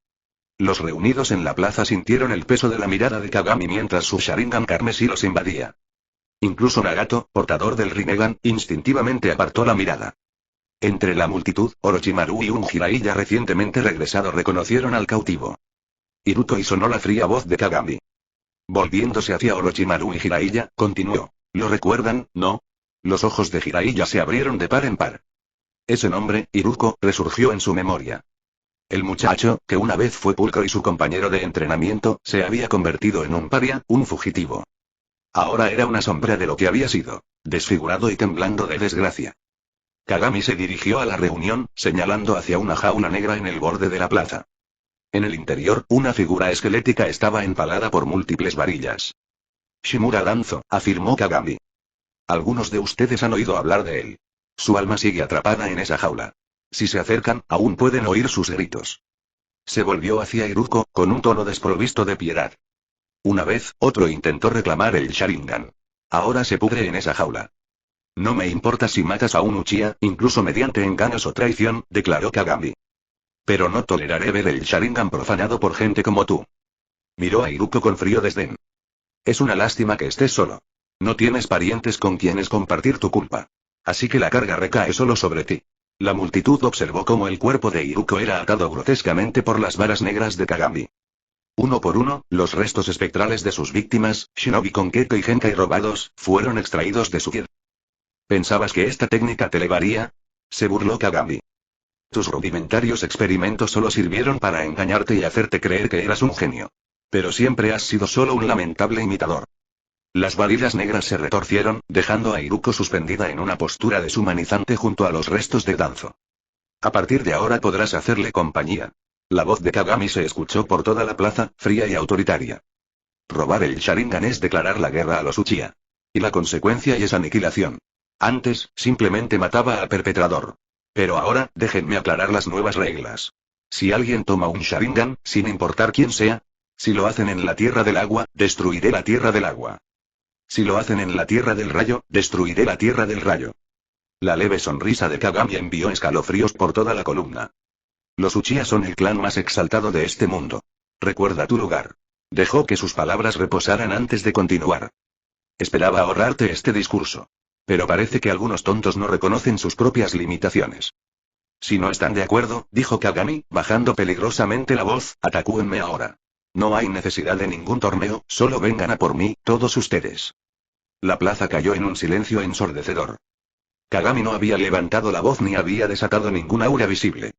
Los reunidos en la plaza sintieron el peso de la mirada de Kagami mientras su Sharingan carmesí los invadía. Incluso Nagato, portador del Rinnegan, instintivamente apartó la mirada. Entre la multitud, Orochimaru y un Jiraiya recientemente regresado reconocieron al cautivo. Iruko, y sonó la fría voz de Kagami. Volviéndose hacia Orochimaru y Jiraiya, continuó. ¿Lo recuerdan, no? Los ojos de Jiraiya se abrieron de par en par. Ese nombre, Iruko, resurgió en su memoria. El muchacho, que una vez fue pulcro y su compañero de entrenamiento, se había convertido en un paria, un fugitivo. Ahora era una sombra de lo que había sido, desfigurado y temblando de desgracia. Kagami se dirigió a la reunión, señalando hacia una jaula negra en el borde de la plaza. En el interior, una figura esquelética estaba empalada por múltiples varillas. Shimura Danzo, afirmó Kagami. Algunos de ustedes han oído hablar de él. Su alma sigue atrapada en esa jaula. Si se acercan, aún pueden oír sus gritos. Se volvió hacia Iruko, con un tono desprovisto de piedad. Una vez, otro intentó reclamar el Sharingan. Ahora se pudre en esa jaula. No me importa si matas a un Uchiha, incluso mediante engaños o traición, declaró Kagami. Pero no toleraré ver el Sharingan profanado por gente como tú. Miró a Iruko con frío desdén. Es una lástima que estés solo. No tienes parientes con quienes compartir tu culpa. Así que la carga recae solo sobre ti. La multitud observó cómo el cuerpo de Iruko era atado grotescamente por las varas negras de Kagami. Uno por uno, los restos espectrales de sus víctimas, Shinobi con Keto y Genkai robados, fueron extraídos de su piel. ¿Pensabas que esta técnica te elevaría? Se burló Kagami. Tus rudimentarios experimentos solo sirvieron para engañarte y hacerte creer que eras un genio. Pero siempre has sido solo un lamentable imitador. Las varillas negras se retorcieron, dejando a Iruko suspendida en una postura deshumanizante junto a los restos de Danzo. A partir de ahora podrás hacerle compañía. La voz de Kagami se escuchó por toda la plaza, fría y autoritaria. Robar el Sharingan es declarar la guerra a los Uchiha. Y la consecuencia es aniquilación. Antes, simplemente mataba al perpetrador. Pero ahora, déjenme aclarar las nuevas reglas. Si alguien toma un Sharingan, sin importar quién sea, si lo hacen en la Tierra del Agua, destruiré la Tierra del Agua. Si lo hacen en la Tierra del Rayo, destruiré la Tierra del Rayo. La leve sonrisa de Kagami envió escalofríos por toda la columna. Los Uchiha son el clan más exaltado de este mundo. Recuerda tu lugar. Dejó que sus palabras reposaran antes de continuar. Esperaba ahorrarte este discurso. Pero parece que algunos tontos no reconocen sus propias limitaciones. Si no están de acuerdo, dijo Kagami, bajando peligrosamente la voz, atacúenme ahora. No hay necesidad de ningún torneo, solo vengan a por mí, todos ustedes. La plaza cayó en un silencio ensordecedor. Kagami no había levantado la voz ni había desatado ningún aura visible.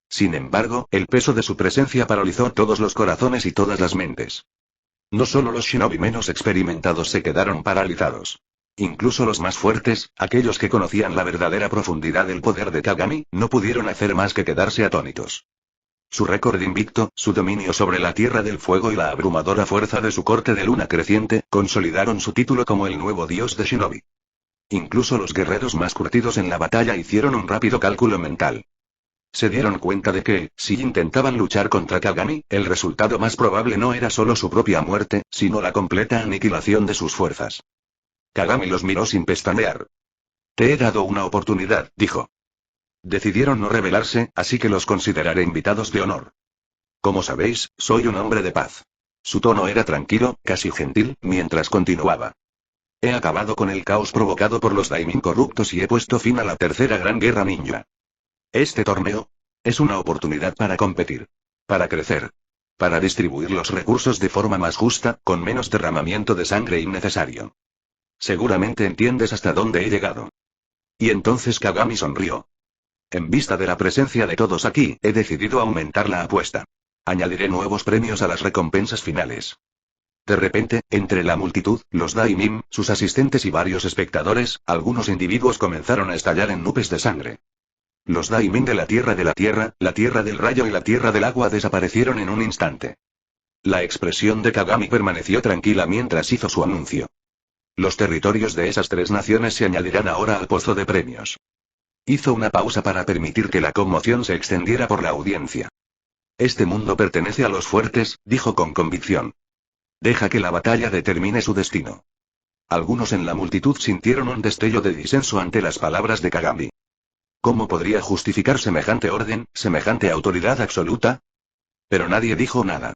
Sin embargo, el peso de su presencia paralizó todos los corazones y todas las mentes. No solo los shinobi menos experimentados se quedaron paralizados. Incluso los más fuertes, aquellos que conocían la verdadera profundidad del poder de Kagami, no pudieron hacer más que quedarse atónitos. Su récord invicto, su dominio sobre la Tierra del Fuego y la abrumadora fuerza de su corte de luna creciente, consolidaron su título como el nuevo dios de Shinobi. Incluso los guerreros más curtidos en la batalla hicieron un rápido cálculo mental. Se dieron cuenta de que, si intentaban luchar contra Kagami, el resultado más probable no era solo su propia muerte, sino la completa aniquilación de sus fuerzas. Kagami los miró sin pestañear. Te he dado una oportunidad, dijo. Decidieron no rebelarse, así que los consideraré invitados de honor. Como sabéis, soy un hombre de paz. Su tono era tranquilo, casi gentil, mientras continuaba. He acabado con el caos provocado por los Daimon corruptos y he puesto fin a la tercera gran guerra ninja. Este torneo es una oportunidad para competir. Para crecer. Para distribuir los recursos de forma más justa, con menos derramamiento de sangre innecesario. Seguramente entiendes hasta dónde he llegado. Y entonces Kagami sonrió. En vista de la presencia de todos aquí, he decidido aumentar la apuesta. Añadiré nuevos premios a las recompensas finales. De repente, entre la multitud, los Daimim, sus asistentes y varios espectadores, algunos individuos comenzaron a estallar en nubes de sangre. Los Daimim de la Tierra la Tierra del Rayo y la Tierra del Agua desaparecieron en un instante. La expresión de Kagami permaneció tranquila mientras hizo su anuncio. Los territorios de esas tres naciones se añadirán ahora al pozo de premios. Hizo una pausa para permitir que la conmoción se extendiera por la audiencia. Este mundo pertenece a los fuertes, dijo con convicción. Deja que la batalla determine su destino. Algunos en la multitud sintieron un destello de disenso ante las palabras de Kagami. ¿Cómo podría justificar semejante orden, semejante autoridad absoluta? Pero nadie dijo nada.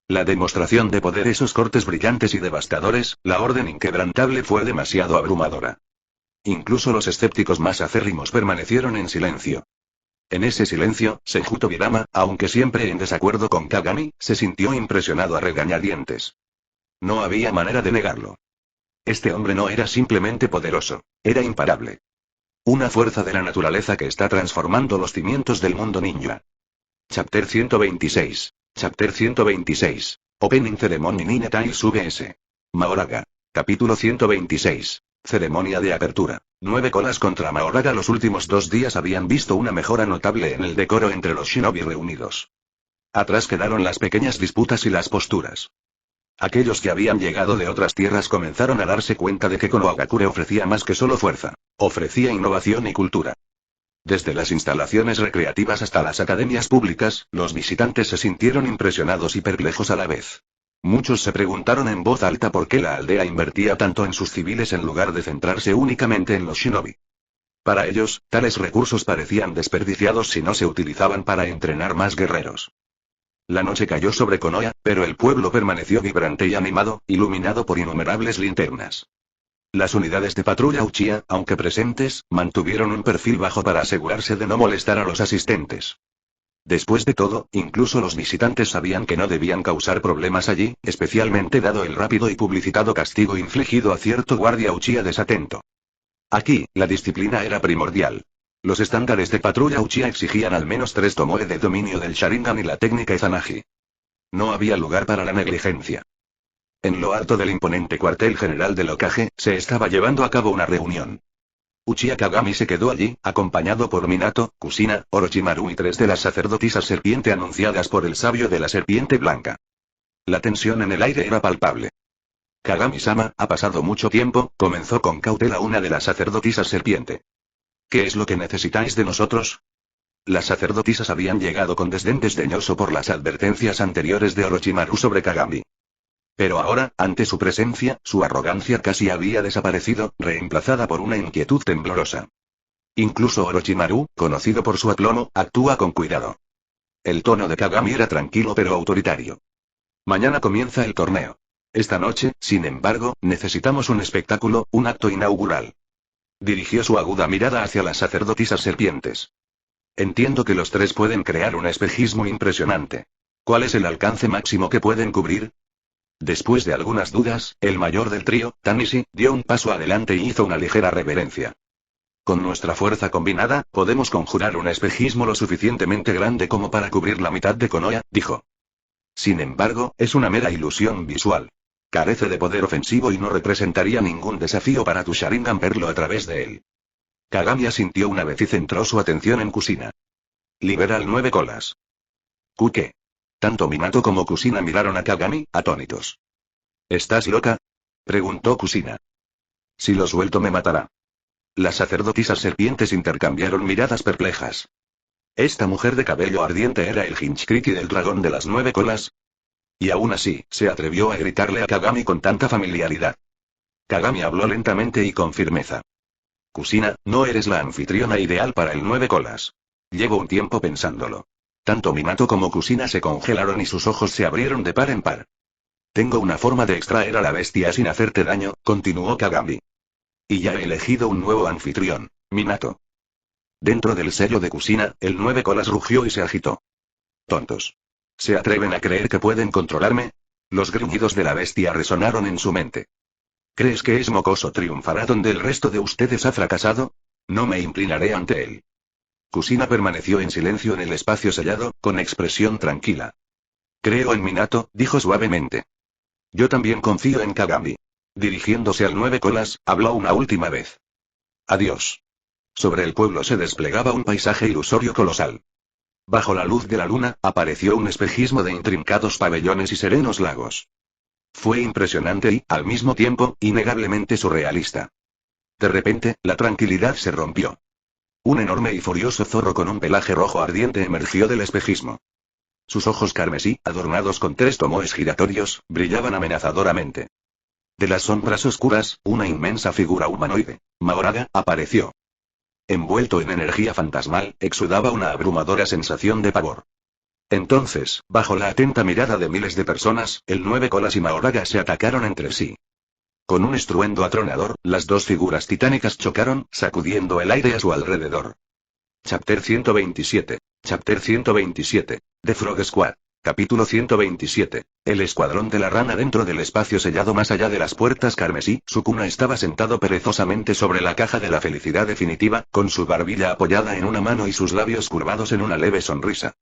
La demostración de poder, esos cortes brillantes y devastadores, la orden inquebrantable fue demasiado abrumadora. Incluso los escépticos más acérrimos permanecieron en silencio. En ese silencio, Seiju Tobirama, aunque siempre en desacuerdo con Kagami, se sintió impresionado a regañadientes. No había manera de negarlo. Este hombre no era simplemente poderoso, era imparable. Una fuerza de la naturaleza que está transformando los cimientos del mundo ninja. Chapter 126. Chapter 126. Opening Ceremony Ninja Tales VS. Mahoraga. Capítulo 126. Ceremonia de apertura. 9 colas contra Mahoraga. Los últimos 2 días habían visto una mejora notable en el decoro entre los shinobi reunidos. Atrás quedaron las pequeñas disputas y las posturas. Aquellos que habían llegado de otras tierras comenzaron a darse cuenta de que Konohagakure ofrecía más que solo fuerza, ofrecía innovación y cultura. Desde las instalaciones recreativas hasta las academias públicas, los visitantes se sintieron impresionados y perplejos a la vez. Muchos se preguntaron en voz alta por qué la aldea invertía tanto en sus civiles en lugar de centrarse únicamente en los shinobi. Para ellos, tales recursos parecían desperdiciados si no se utilizaban para entrenar más guerreros. La noche cayó sobre Konoha, pero el pueblo permaneció vibrante y animado, iluminado por innumerables linternas. Las unidades de patrulla Uchiha, aunque presentes, mantuvieron un perfil bajo para asegurarse de no molestar a los asistentes. Después de todo, incluso los visitantes sabían que no debían causar problemas allí, especialmente dado el rápido y publicitado castigo infligido a cierto guardia Uchiha desatento. Aquí, la disciplina era primordial. Los estándares de patrulla Uchiha exigían al menos 3 tomoe de dominio del Sharingan y la técnica Izanagi. No había lugar para la negligencia. En lo alto del imponente cuartel general del Hokage, se estaba llevando a cabo una reunión. Uchiha Kagami se quedó allí, acompañado por Minato, Kusina, Orochimaru y 3 de las sacerdotisas serpiente anunciadas por el sabio de la serpiente blanca. La tensión en el aire era palpable. Kagami-sama, ha pasado mucho tiempo, comenzó con cautela una de las sacerdotisas serpiente. ¿Qué es lo que necesitáis de nosotros? Las sacerdotisas habían llegado con desdén desdeñoso por las advertencias anteriores de Orochimaru sobre Kagami. Pero ahora, ante su presencia, su arrogancia casi había desaparecido, reemplazada por una inquietud temblorosa. Incluso Orochimaru, conocido por su aplomo, actúa con cuidado. El tono de Kagami era tranquilo pero autoritario. Mañana comienza el torneo. Esta noche, sin embargo, necesitamos un espectáculo, un acto inaugural. Dirigió su aguda mirada hacia las sacerdotisas serpientes. Entiendo que los 3 pueden crear un espejismo impresionante. ¿Cuál es el alcance máximo que pueden cubrir? Después de algunas dudas, el mayor del trío, Tanishi, dio un paso adelante y hizo una ligera reverencia. Con nuestra fuerza combinada, podemos conjurar un espejismo lo suficientemente grande como para cubrir la mitad de Konoha, dijo. Sin embargo, es una mera ilusión visual. Carece de poder ofensivo y no representaría ningún desafío para tu Sharingan verlo a través de él. Kagami asintió una vez y centró su atención en Kusina. Libera al 9 colas. ¿Qué? Tanto Minato como Kusina miraron a Kagami, atónitos. ¿Estás loca? Preguntó Kusina. Si lo suelto me matará. Las sacerdotisas serpientes intercambiaron miradas perplejas. ¿Esta mujer de cabello ardiente era el Hinchkriki del dragón de las 9 colas? Y aún así, se atrevió a gritarle a Kagami con tanta familiaridad. Kagami habló lentamente y con firmeza. Kusina, no eres la anfitriona ideal para el 9 colas. Llevo un tiempo pensándolo. Tanto Minato como Kusina se congelaron y sus ojos se abrieron de par en par. Tengo una forma de extraer a la bestia sin hacerte daño, continuó Kagami. Y ya he elegido un nuevo anfitrión, Minato. Dentro del sello de Kusina, el 9 colas rugió y se agitó. Tontos. ¿Se atreven a creer que pueden controlarme? Los gruñidos de la bestia resonaron en su mente. ¿Crees que es mocoso triunfará donde el resto de ustedes ha fracasado? No me inclinaré ante él. Kusina permaneció en silencio en el espacio sellado, con expresión tranquila. Creo en Minato, dijo suavemente. Yo también confío en Kagami. Dirigiéndose al 9 colas, habló una última vez. Adiós. Sobre el pueblo se desplegaba un paisaje ilusorio colosal. Bajo la luz de la luna, apareció un espejismo de intrincados pabellones y serenos lagos. Fue impresionante y, al mismo tiempo, innegablemente surrealista. De repente, la tranquilidad se rompió. Un enorme y furioso zorro con un pelaje rojo ardiente emergió del espejismo. Sus ojos carmesí, adornados con 3 tomoes giratorios, brillaban amenazadoramente. De las sombras oscuras, una inmensa figura humanoide, Mahoraga, apareció. Envuelto en energía fantasmal, exudaba una abrumadora sensación de pavor. Entonces, bajo la atenta mirada de miles de personas, el 9 colas y Mahoraga se atacaron entre sí. Con un estruendo atronador, las 2 figuras titánicas chocaron, sacudiendo el aire a su alrededor. Chapter 127. Chapter 127. The Frog Squad. Capítulo 127. El escuadrón de la rana dentro del espacio sellado más allá de las puertas carmesí. Sukuna estaba sentado perezosamente sobre la caja de la felicidad definitiva, con su barbilla apoyada en una mano y sus labios curvados en una leve sonrisa.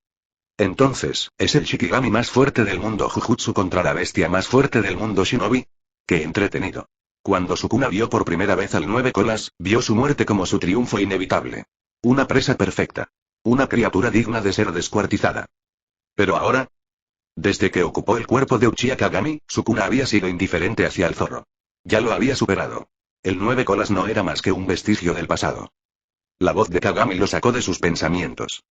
Entonces, ¿es el Shikigami más fuerte del mundo Jujutsu contra la bestia más fuerte del mundo Shinobi? ¡Qué entretenido! Cuando Sukuna vio por primera vez al 9 colas, vio su muerte como su triunfo inevitable. Una presa perfecta. Una criatura digna de ser descuartizada. Pero ahora, desde que ocupó el cuerpo de Uchiha Kagami, Sukuna había sido indiferente hacia el zorro. Ya lo había superado. El 9 colas no era más que un vestigio del pasado. La voz de Kagami lo sacó de sus pensamientos.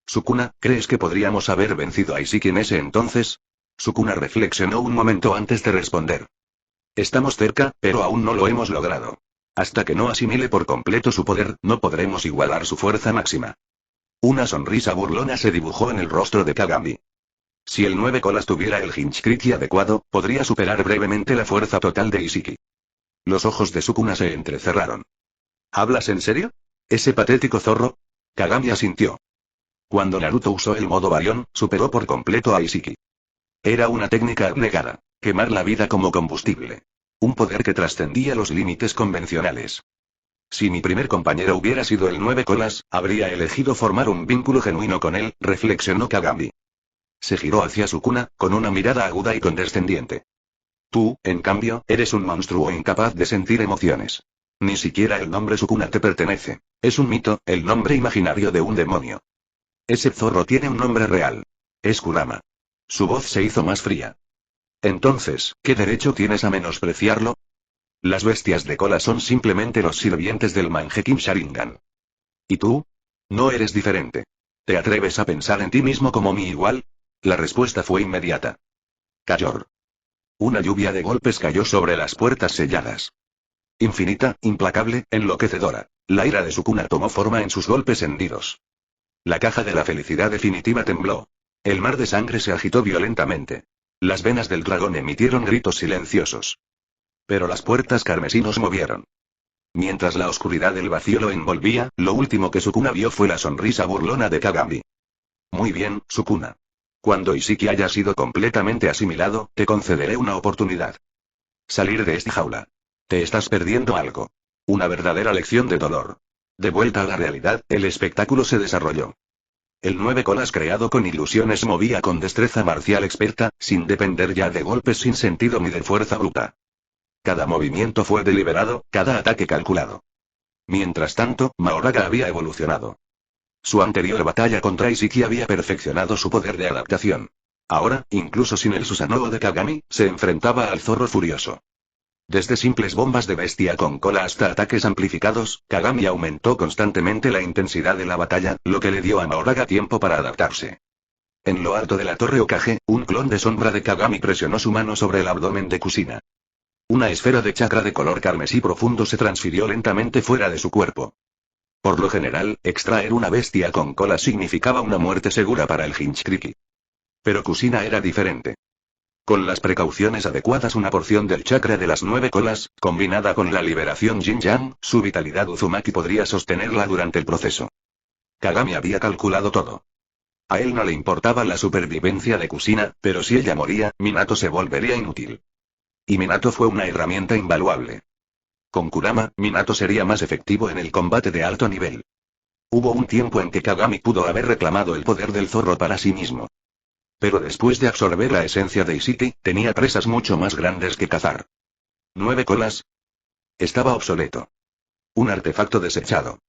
Sukuna, ¿crees que podríamos haber vencido a Isiki en ese entonces? Sukuna reflexionó un momento antes de responder. Estamos cerca, pero aún no lo hemos logrado. Hasta que no asimile por completo su poder, no podremos igualar su fuerza máxima. Una sonrisa burlona se dibujó en el rostro de Kagami. Si el 9 colas tuviera el Hinchkriki adecuado, podría superar brevemente la fuerza total de Isiki. Los ojos de Sukuna se entrecerraron. ¿Hablas en serio? ¿Ese patético zorro? Kagami asintió. Cuando Naruto usó el modo Barión, superó por completo a Isiki. Era una técnica abnegada. Quemar la vida como combustible. Un poder que trascendía los límites convencionales. Si mi primer compañero hubiera sido el 9 colas, habría elegido formar un vínculo genuino con él, reflexionó Kagami. Se giró hacia Sukuna, con una mirada aguda y condescendiente. Tú, en cambio, eres un monstruo incapaz de sentir emociones. Ni siquiera el nombre Sukuna te pertenece. Es un mito, el nombre imaginario de un demonio. Ese zorro tiene un nombre real. Es Kurama. Su voz se hizo más fría. Entonces, ¿qué derecho tienes a menospreciarlo? Las bestias de cola son simplemente los sirvientes del Mangekyou Sharingan. ¿Y tú? No eres diferente. ¿Te atreves a pensar en ti mismo como mi igual? La respuesta fue inmediata. Cayó. Una lluvia de golpes cayó sobre las puertas selladas. Infinita, implacable, enloquecedora. La ira de Sukuna tomó forma en sus golpes hendidos. La caja de la felicidad definitiva tembló. El mar de sangre se agitó violentamente. Las venas del dragón emitieron gritos silenciosos. Pero las puertas carmesí no se movieron. Mientras la oscuridad del vacío lo envolvía, lo último que Sukuna vio fue la sonrisa burlona de Kagami. Muy bien, Sukuna. Cuando Isiki haya sido completamente asimilado, te concederé una oportunidad. Salir de esta jaula. Te estás perdiendo algo. Una verdadera lección de dolor. De vuelta a la realidad, el espectáculo se desarrolló. El 9 colas creado con ilusiones se movía con destreza marcial experta, sin depender ya de golpes sin sentido ni de fuerza bruta. Cada movimiento fue deliberado, cada ataque calculado. Mientras tanto, Mahoraga había evolucionado. Su anterior batalla contra Isiki había perfeccionado su poder de adaptación. Ahora, incluso sin el Susanoo de Kagami, se enfrentaba al zorro furioso. Desde simples bombas de bestia con cola hasta ataques amplificados, Kagami aumentó constantemente la intensidad de la batalla, lo que le dio a Mahoraga tiempo para adaptarse. En lo alto de la torre Hokage, un clon de sombra de Kagami presionó su mano sobre el abdomen de Kushina. Una esfera de chakra de color carmesí profundo se transfirió lentamente fuera de su cuerpo. Por lo general, extraer una bestia con cola significaba una muerte segura para el Jinchuriki. Pero Kushina era diferente. Con las precauciones adecuadas, una porción del chakra de las 9 colas, combinada con la liberación Yin-Yang, su vitalidad Uzumaki podría sostenerla durante el proceso. Kagami había calculado todo. A él no le importaba la supervivencia de Kushina, pero si ella moría, Minato se volvería inútil. Y Minato fue una herramienta invaluable. Con Kurama, Minato sería más efectivo en el combate de alto nivel. Hubo un tiempo en que Kagami pudo haber reclamado el poder del zorro para sí mismo. Pero después de absorber la esencia de Isiki, tenía presas mucho más grandes que cazar. 9 colas. Estaba obsoleto. Un artefacto desechado.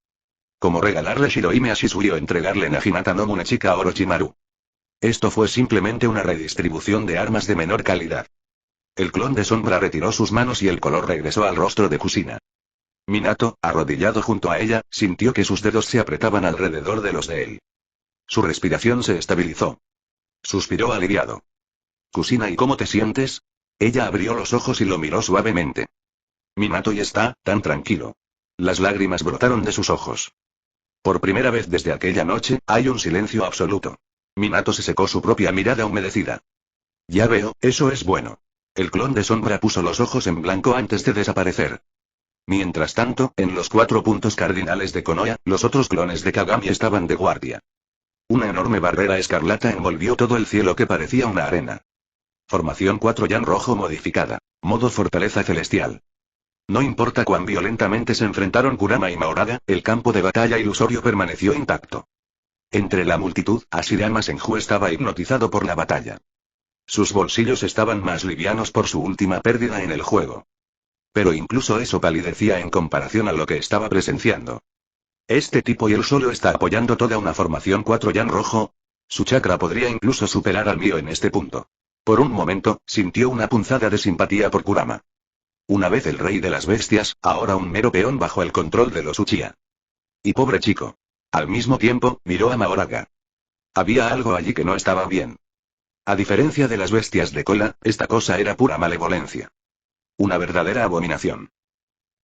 Como regalarle Shirohime a Shisui o entregarle Naginata no Munechika a Orochimaru. Esto fue simplemente una redistribución de armas de menor calidad. El clon de sombra retiró sus manos y el color regresó al rostro de Kushina. Minato, arrodillado junto a ella, sintió que sus dedos se apretaban alrededor de los de él. Su respiración se estabilizó. Suspiró aliviado. Kushina, ¿y cómo te sientes? Ella abrió los ojos y lo miró suavemente. Minato y está, tan tranquilo. Las lágrimas brotaron de sus ojos. Por primera vez desde aquella noche, hay un silencio absoluto. Minato se secó su propia mirada humedecida. Ya veo, eso es bueno. El clon de sombra puso los ojos en blanco antes de desaparecer. Mientras tanto, en los 4 puntos cardinales de Konoha, los otros clones de Kagami estaban de guardia. Una enorme barrera escarlata envolvió todo el cielo que parecía una arena. Formación 4 Yan rojo modificada. Modo fortaleza celestial. No importa cuán violentamente se enfrentaron Kurama y Mahoraga, el campo de batalla ilusorio permaneció intacto. Entre la multitud, Hashirama Senju estaba hipnotizado por la batalla. Sus bolsillos estaban más livianos por su última pérdida en el juego. Pero incluso eso palidecía en comparación a lo que estaba presenciando. Este tipo y él solo está apoyando toda una formación 4 Yan rojo. Su chakra podría incluso superar al mío en este punto. Por un momento, sintió una punzada de simpatía por Kurama. Una vez el rey de las bestias, ahora un mero peón bajo el control de los Uchiha. Y pobre chico. Al mismo tiempo, miró a Mahoraga. Había algo allí que no estaba bien. A diferencia de las bestias de cola, esta cosa era pura malevolencia. Una verdadera abominación.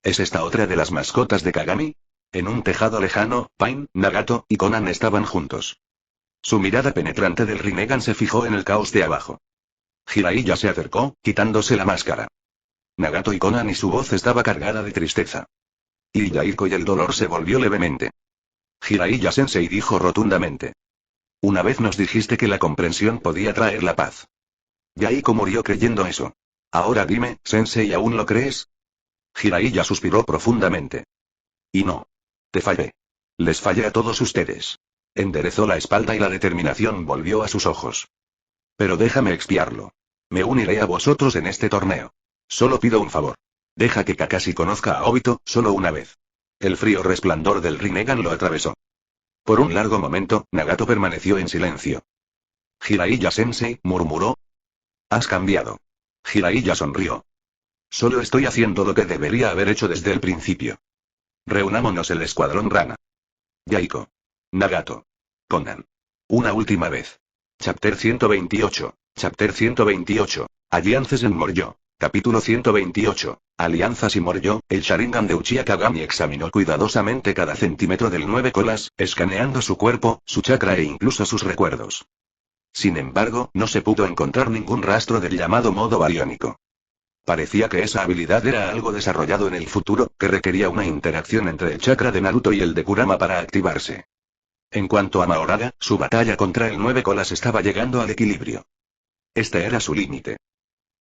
¿Es esta otra de las mascotas de Kagami? En un tejado lejano, Pain, Nagato y Konan estaban juntos. Su mirada penetrante del Rinnegan se fijó en el caos de abajo. Jiraiya se acercó, quitándose la máscara. Nagato y Konan y su voz estaba cargada de tristeza. Y Yaiko y el dolor se volvió levemente. Jiraiya Sensei dijo rotundamente. Una vez nos dijiste que la comprensión podía traer la paz. Yaiko murió creyendo eso. Ahora dime, Sensei, ¿aún lo crees? Jiraiya suspiró profundamente. Y no. Te fallé. Les fallé a todos ustedes. Enderezó la espalda y la determinación volvió a sus ojos. Pero déjame expiarlo. Me uniré a vosotros en este torneo. Solo pido un favor. Deja que Kakashi conozca a Obito, solo una vez. El frío resplandor del Rinnegan lo atravesó. Por un largo momento, Nagato permaneció en silencio. Jiraiya-sensei, murmuró. Has cambiado. Jiraiya sonrió. Solo estoy haciendo lo que debería haber hecho desde el principio. Reunámonos el escuadrón Rana. Yaiko. Nagato. Conan. Una última vez. Chapter 128. Chapter 128. Alianzas en Moryo. Capítulo 128. Alianzas y Moryo. El Sharingan de Uchiha Kagami examinó cuidadosamente cada centímetro del 9 colas, escaneando su cuerpo, su chakra e incluso sus recuerdos. Sin embargo, no se pudo encontrar ningún rastro del llamado modo bariónico. Parecía que esa habilidad era algo desarrollado en el futuro, que requería una interacción entre el chakra de Naruto y el de Kurama para activarse. En cuanto a Mahoraga, su batalla contra el 9 colas estaba llegando al equilibrio. Este era su límite.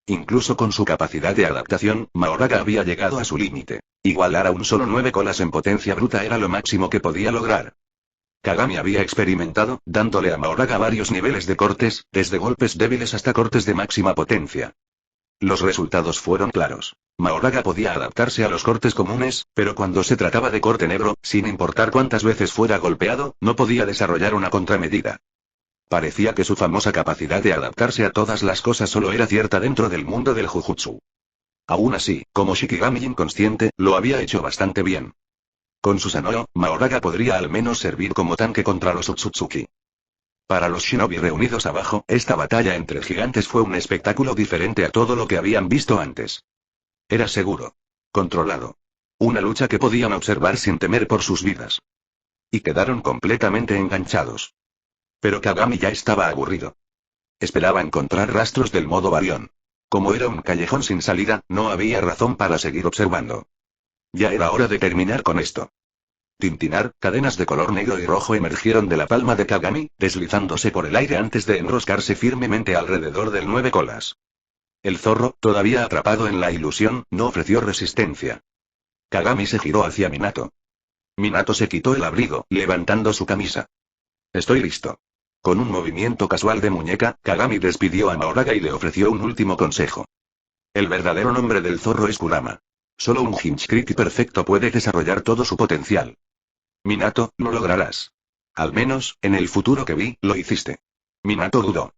Incluso con su capacidad de adaptación, Mahoraga había llegado a su límite. Igualar a un solo 9 colas en potencia bruta era lo máximo que podía lograr. Kagami había experimentado, dándole a Mahoraga varios niveles de cortes, desde golpes débiles hasta cortes de máxima potencia. Los resultados fueron claros. Mahoraga podía adaptarse a los cortes comunes, pero cuando se trataba de corte negro, sin importar cuántas veces fuera golpeado, no podía desarrollar una contramedida. Parecía que su famosa capacidad de adaptarse a todas las cosas solo era cierta dentro del mundo del Jujutsu. Aún así, como Shikigami inconsciente, lo había hecho bastante bien. Con su Sanoo, Mahoraga podría al menos servir como tanque contra los Otsutsuki. Para los shinobi reunidos abajo, esta batalla entre gigantes fue un espectáculo diferente a todo lo que habían visto antes. Era seguro. Controlado. Una lucha que podían observar sin temer por sus vidas. Y quedaron completamente enganchados. Pero Kagami ya estaba aburrido. Esperaba encontrar rastros del modo Barión. Como era un callejón sin salida, no había razón para seguir observando. Ya era hora de terminar con esto. Tintinar, cadenas de color negro y rojo emergieron de la palma de Kagami, deslizándose por el aire antes de enroscarse firmemente alrededor del 9 colas. El zorro, todavía atrapado en la ilusión, no ofreció resistencia. Kagami se giró hacia Minato. Minato se quitó el abrigo, levantando su camisa. Estoy listo. Con un movimiento casual de muñeca, Kagami despidió a Mahoraga y le ofreció un último consejo. El verdadero nombre del zorro es Kurama. Solo un Hinchkriki perfecto puede desarrollar todo su potencial. Minato, lo lograrás. Al menos, en el futuro que vi, lo hiciste. Minato dudó.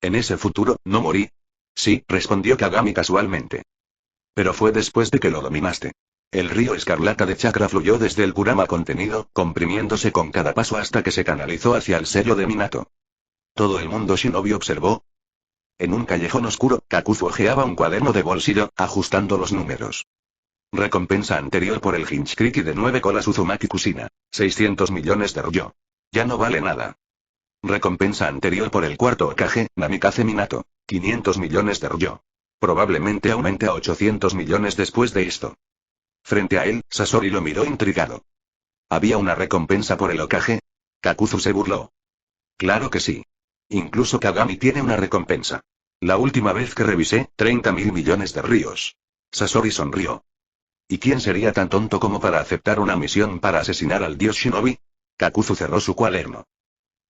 ¿En ese futuro, no morí? Sí, respondió Kagami casualmente. Pero fue después de que lo dominaste. El río escarlata de chakra fluyó desde el Kurama contenido, comprimiéndose con cada paso hasta que se canalizó hacia el sello de Minato. Todo el mundo shinobi observó. En un callejón oscuro, Kakuzu hojeaba un cuaderno de bolsillo, ajustando los números. Recompensa anterior por el Hinchkriki de 9 colas Uzumaki Kushina. 600 millones de ryo. Ya no vale nada. Recompensa anterior por el cuarto Hokage, Namikaze Minato. 500 millones de ryo. Probablemente aumente a 800 millones después de esto. Frente a él, Sasori lo miró intrigado. ¿Había una recompensa por el Hokage? Kakuzu se burló. Claro que sí. Incluso Kagami tiene una recompensa. La última vez que revisé, 30.000 millones de ryos. Sasori sonrió. ¿Y quién sería tan tonto como para aceptar una misión para asesinar al dios shinobi? Kakuzu cerró su cuaderno.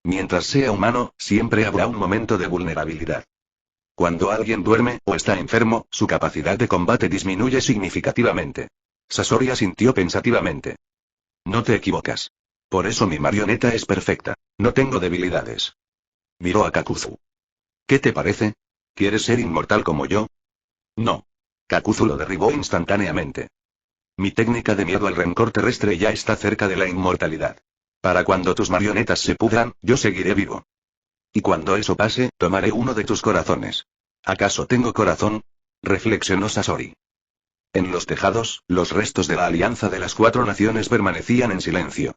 Mientras sea humano, siempre habrá un momento de vulnerabilidad. Cuando alguien duerme, o está enfermo, su capacidad de combate disminuye significativamente. Sasori asintió pensativamente. No te equivocas. Por eso mi marioneta es perfecta. No tengo debilidades. Miró a Kakuzu. ¿Qué te parece? ¿Quieres ser inmortal como yo? No. Kakuzu lo derribó instantáneamente. Mi técnica de miedo al rencor terrestre ya está cerca de la inmortalidad. Para cuando tus marionetas se pudran, yo seguiré vivo. Y cuando eso pase, tomaré uno de tus corazones. ¿Acaso tengo corazón? Reflexionó Sasori. En los tejados, los restos de la alianza de las 4 naciones permanecían en silencio.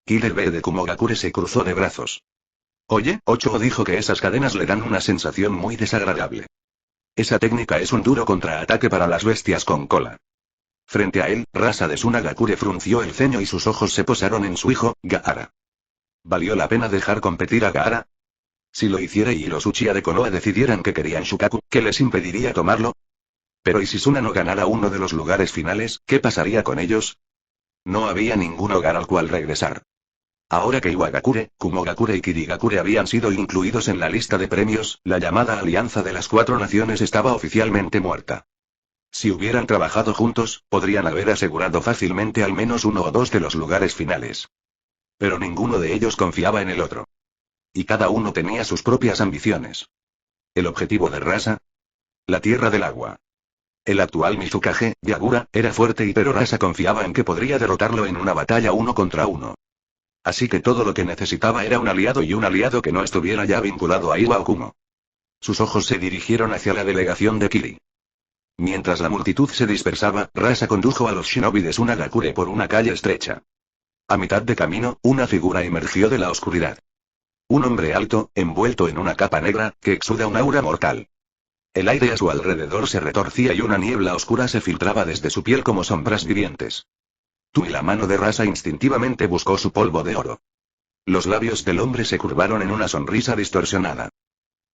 Killer B de Kumogakure se cruzó de brazos. Oye, Ocho dijo que esas cadenas le dan una sensación muy desagradable. Esa técnica es un duro contraataque para las bestias con cola. Frente a él, Rasa de Tsunagakure frunció el ceño y sus ojos se posaron en su hijo, Gaara. ¿Valió la pena dejar competir a Gaara? Si lo hiciera y los Uchiha de Konoha decidieran que querían Shukaku, ¿qué les impediría tomarlo? Pero ¿y si Suna no ganara uno de los lugares finales, qué pasaría con ellos? No había ningún hogar al cual regresar. Ahora que Iwagakure, Kumogakure y Kirigakure habían sido incluidos en la lista de premios, la llamada Alianza de las Cuatro Naciones estaba oficialmente muerta. Si hubieran trabajado juntos, podrían haber asegurado fácilmente al menos uno o dos de los lugares finales. Pero ninguno de ellos confiaba en el otro. Y cada uno tenía sus propias ambiciones. El objetivo de Rasa: la Tierra del Agua. El actual Mizukage, Yagura, era fuerte pero Rasa confiaba en que podría derrotarlo en una batalla 1 contra 1. Así que todo lo que necesitaba era un aliado y un aliado que no estuviera ya vinculado a Iwa o Kumo. Sus ojos se dirigieron hacia la delegación de Kiri. Mientras la multitud se dispersaba, Rasa condujo a los shinobi de Sunagakure por una calle estrecha. A mitad de camino, una figura emergió de la oscuridad. Un hombre alto, envuelto en una capa negra, que exuda un aura mortal. El aire a su alrededor se retorcía y una niebla oscura se filtraba desde su piel como sombras vivientes. Y la mano de Rasa instintivamente buscó su polvo de oro. Los labios del hombre se curvaron en una sonrisa distorsionada.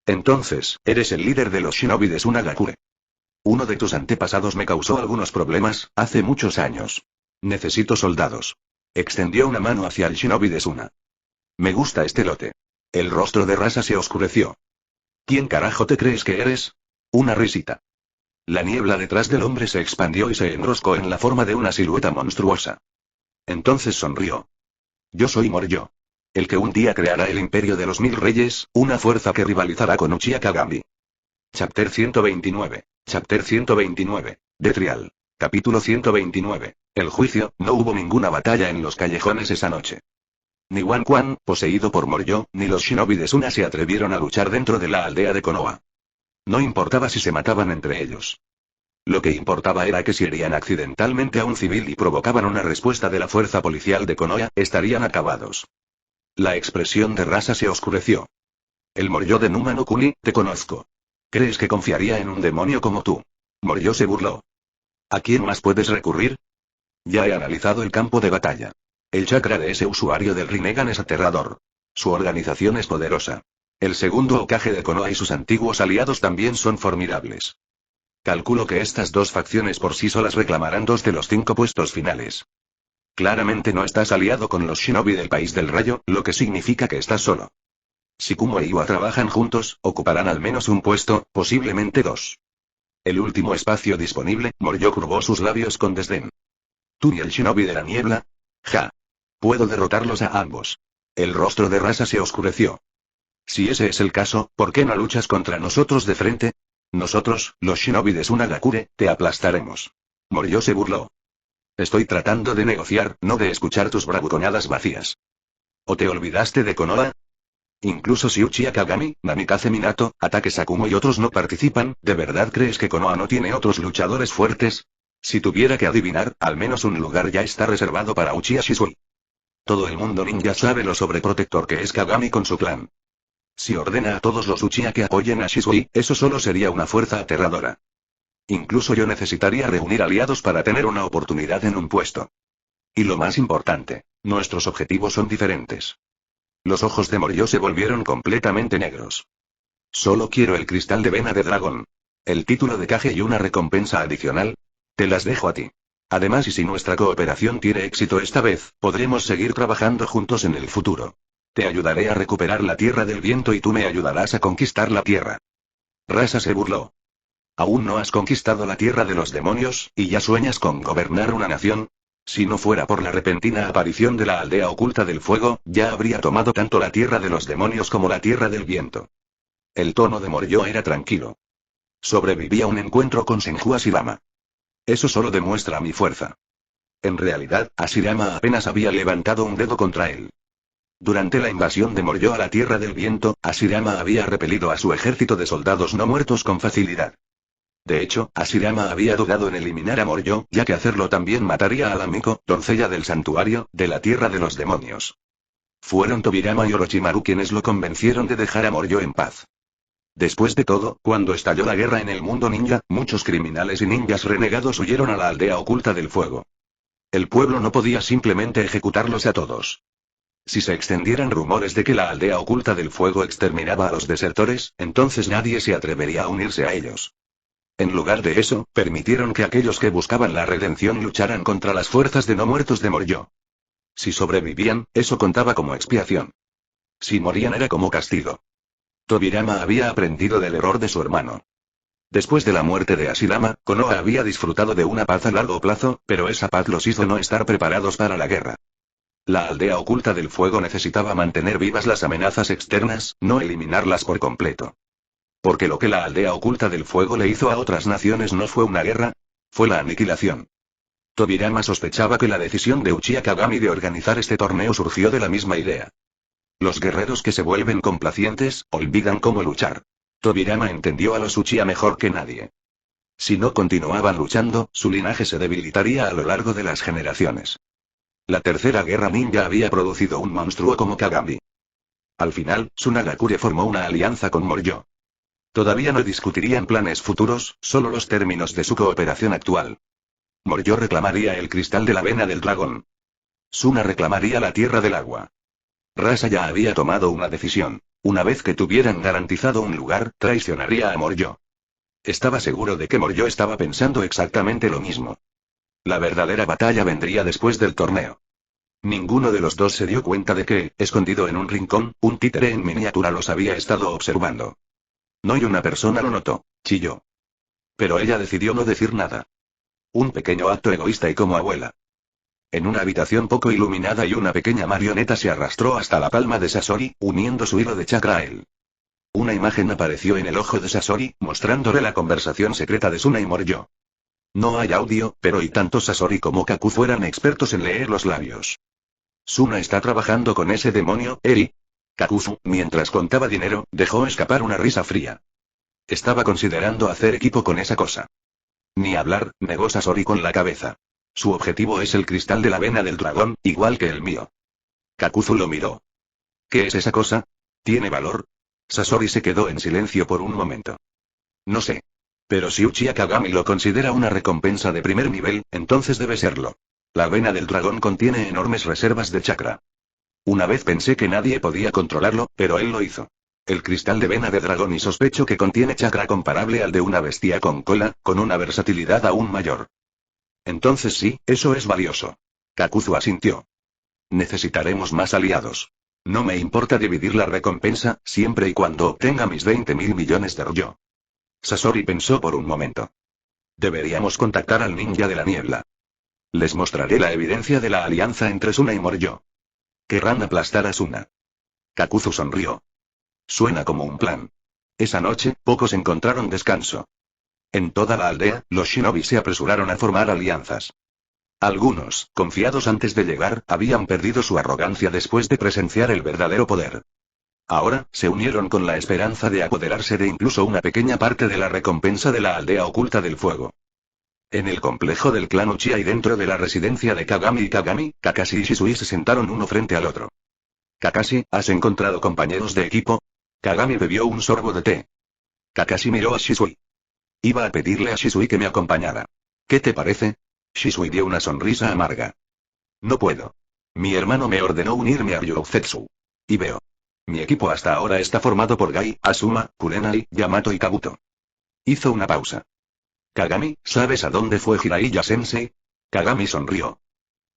Entonces, eres el líder de los shinobi de Sunagakure. Uno de tus antepasados me causó algunos problemas, hace muchos años. Necesito soldados. Extendió una mano hacia el shinobi de Suna. Me gusta este lote. El rostro de Rasa se oscureció. ¿Quién carajo te crees que eres? Una risita. La niebla detrás del hombre se expandió y se enroscó en la forma de una silueta monstruosa. Entonces sonrió. Yo soy Moryo. El que un día creará el imperio de los 1000 reyes, una fuerza que rivalizará con Uchiha Kagami. Chapter 129. Chapter 129. De Trial. Capítulo 129. El juicio. No hubo ninguna batalla en los callejones esa noche. Ni Wan Quan, poseído por Moryo, ni los shinobi de Suna se atrevieron a luchar dentro de la aldea de Konoha. No importaba si se mataban entre ellos. Lo que importaba era que si herían accidentalmente a un civil y provocaban una respuesta de la fuerza policial de Konoha, estarían acabados. La expresión de Rasa se oscureció. El Moryo de Numa no Kuni, te conozco. ¿Crees que confiaría en un demonio como tú? Moryo se burló. ¿A quién más puedes recurrir? Ya he analizado el campo de batalla. El chakra de ese usuario del Rinnegan es aterrador. Su organización es poderosa. El segundo Hokage de Konoha y sus antiguos aliados también son formidables. Calculo que estas dos facciones por sí solas reclamarán 2 de los 5 puestos finales. Claramente no estás aliado con los shinobi del País del Rayo, lo que significa que estás solo. Si Kumo e Iwa trabajan juntos, ocuparán al menos un puesto, posiblemente 2. El último espacio disponible, Moryo curvó sus labios con desdén. ¿Tú y el shinobi de la niebla? Ja. Puedo derrotarlos a ambos. El rostro de Rasa se oscureció. Si ese es el caso, ¿por qué no luchas contra nosotros de frente? Nosotros, los shinobi de Sunagakure, te aplastaremos. Moryo se burló. Estoy tratando de negociar, no de escuchar tus bravuconadas vacías. ¿O te olvidaste de Konoha? Incluso si Uchiha Kagami, Namikaze Minato, Atake Sakumo y otros no participan, ¿de verdad crees que Konoha no tiene otros luchadores fuertes? Si tuviera que adivinar, al menos un lugar ya está reservado para Uchiha Shisui. Todo el mundo ninja sabe lo sobreprotector que es Kagami con su clan. Si ordena a todos los Uchiha que apoyen a Shisui, eso solo sería una fuerza aterradora. Incluso yo necesitaría reunir aliados para tener una oportunidad en un puesto. Y lo más importante, nuestros objetivos son diferentes. Los ojos de Moryo se volvieron completamente negros. Solo quiero el cristal de vena de dragón. El título de Kage y una recompensa adicional. Te las dejo a ti. Además, y si nuestra cooperación tiene éxito esta vez, podremos seguir trabajando juntos en el futuro. Te ayudaré a recuperar la Tierra del Viento y tú me ayudarás a conquistar la Tierra. Rasa se burló. ¿Aún no has conquistado la Tierra de los Demonios, y ya sueñas con gobernar una nación? Si no fuera por la repentina aparición de la aldea oculta del fuego, ya habría tomado tanto la Tierra de los Demonios como la Tierra del Viento. El tono de Moryo era tranquilo. Sobreviví a un encuentro con Senju Ashirama. Eso solo demuestra mi fuerza. En realidad, Ashirama apenas había levantado un dedo contra él. Durante la invasión de Moryo a la Tierra del Viento, Ashirama había repelido a su ejército de soldados no muertos con facilidad. De hecho, Ashirama había dudado en eliminar a Moryo, ya que hacerlo también mataría a la Miko, doncella del santuario, de la Tierra de los Demonios. Fueron Tobirama y Orochimaru quienes lo convencieron de dejar a Moryo en paz. Después de todo, cuando estalló la guerra en el mundo ninja, muchos criminales y ninjas renegados huyeron a la aldea oculta del fuego. El pueblo no podía simplemente ejecutarlos a todos. Si se extendieran rumores de que la aldea oculta del fuego exterminaba a los desertores, entonces nadie se atrevería a unirse a ellos. En lugar de eso, permitieron que aquellos que buscaban la redención lucharan contra las fuerzas de no muertos de Moryo. Si sobrevivían, eso contaba como expiación. Si morían era como castigo. Tobirama había aprendido del error de su hermano. Después de la muerte de Ashirama, Konoha había disfrutado de una paz a largo plazo, pero esa paz los hizo no estar preparados para la guerra. La aldea oculta del fuego necesitaba mantener vivas las amenazas externas, no eliminarlas por completo. Porque lo que la aldea oculta del fuego le hizo a otras naciones no fue una guerra, fue la aniquilación. Tobirama sospechaba que la decisión de Uchiha Kagami de organizar este torneo surgió de la misma idea. Los guerreros que se vuelven complacientes, olvidan cómo luchar. Tobirama entendió a los Uchiha mejor que nadie. Si no continuaban luchando, su linaje se debilitaría a lo largo de las generaciones. La tercera guerra ninja había producido un monstruo como Kagami. Al final, Tsunagakure formó una alianza con Moryo. Todavía no discutirían planes futuros, solo los términos de su cooperación actual. Moryo reclamaría el cristal de la vena del dragón. Suna reclamaría la tierra del agua. Rasa ya había tomado una decisión. Una vez que tuvieran garantizado un lugar, traicionaría a Moryo. Estaba seguro de que Moryo estaba pensando exactamente lo mismo. La verdadera batalla vendría después del torneo. Ninguno de los dos se dio cuenta de que, escondido en un rincón, un títere en miniatura los había estado observando. No y una persona lo notó, chilló. Pero ella decidió no decir nada. Un pequeño acto egoísta y como abuela. En una habitación poco iluminada y una pequeña marioneta se arrastró hasta la palma de Sasori, uniendo su hilo de chakra a él. Una imagen apareció en el ojo de Sasori, mostrándole la conversación secreta de Suna y Moryo. No hay audio, pero y tanto Sasori como Kakuzu eran expertos en leer los labios. Suna está trabajando con ese demonio, Eri. Kakuzu, mientras contaba dinero, dejó escapar una risa fría. Estaba considerando hacer equipo con esa cosa. Ni hablar, negó Sasori con la cabeza. Su objetivo es el cristal de la vena del dragón, igual que el mío. Kakuzu lo miró. ¿Qué es esa cosa? ¿Tiene valor? Sasori se quedó en silencio por un momento. No sé. Pero si Uchiha Kagami lo considera una recompensa de primer nivel, entonces debe serlo. La vena del dragón contiene enormes reservas de chakra. Una vez pensé que nadie podía controlarlo, pero él lo hizo. El cristal de vena de dragón y sospecho que contiene chakra comparable al de una bestia con cola, con una versatilidad aún mayor. Entonces sí, eso es valioso. Kakuzu asintió. Necesitaremos más aliados. No me importa dividir la recompensa, siempre y cuando obtenga mis 20.000 millones de ryo. Sasori pensó por un momento. Deberíamos contactar al ninja de la niebla. Les mostraré la evidencia de la alianza entre Suna y Moryo. Querrán aplastar a Suna. Kakuzu sonrió. Suena como un plan. Esa noche, pocos encontraron descanso. En toda la aldea, los shinobi se apresuraron a formar alianzas. Algunos, confiados antes de llegar, habían perdido su arrogancia después de presenciar el verdadero poder. Ahora, se unieron con la esperanza de apoderarse de incluso una pequeña parte de la recompensa de la aldea oculta del fuego. En el complejo del clan Uchiha y dentro de la residencia de Kagami y Kagami, Kakashi y Shisui se sentaron uno frente al otro. Kakashi, ¿has encontrado compañeros de equipo? Kagami bebió un sorbo de té. Kakashi miró a Shisui. Iba a pedirle a Shisui que me acompañara. ¿Qué te parece? Shisui dio una sonrisa amarga. No puedo. Mi hermano me ordenó unirme a Ryuzetsu. Y veo. Mi equipo hasta ahora está formado por Gai, Asuma, Kurenai, Yamato y Kabuto. Hizo una pausa. Kagami, ¿sabes a dónde fue Jiraiya Sensei? Kagami sonrió.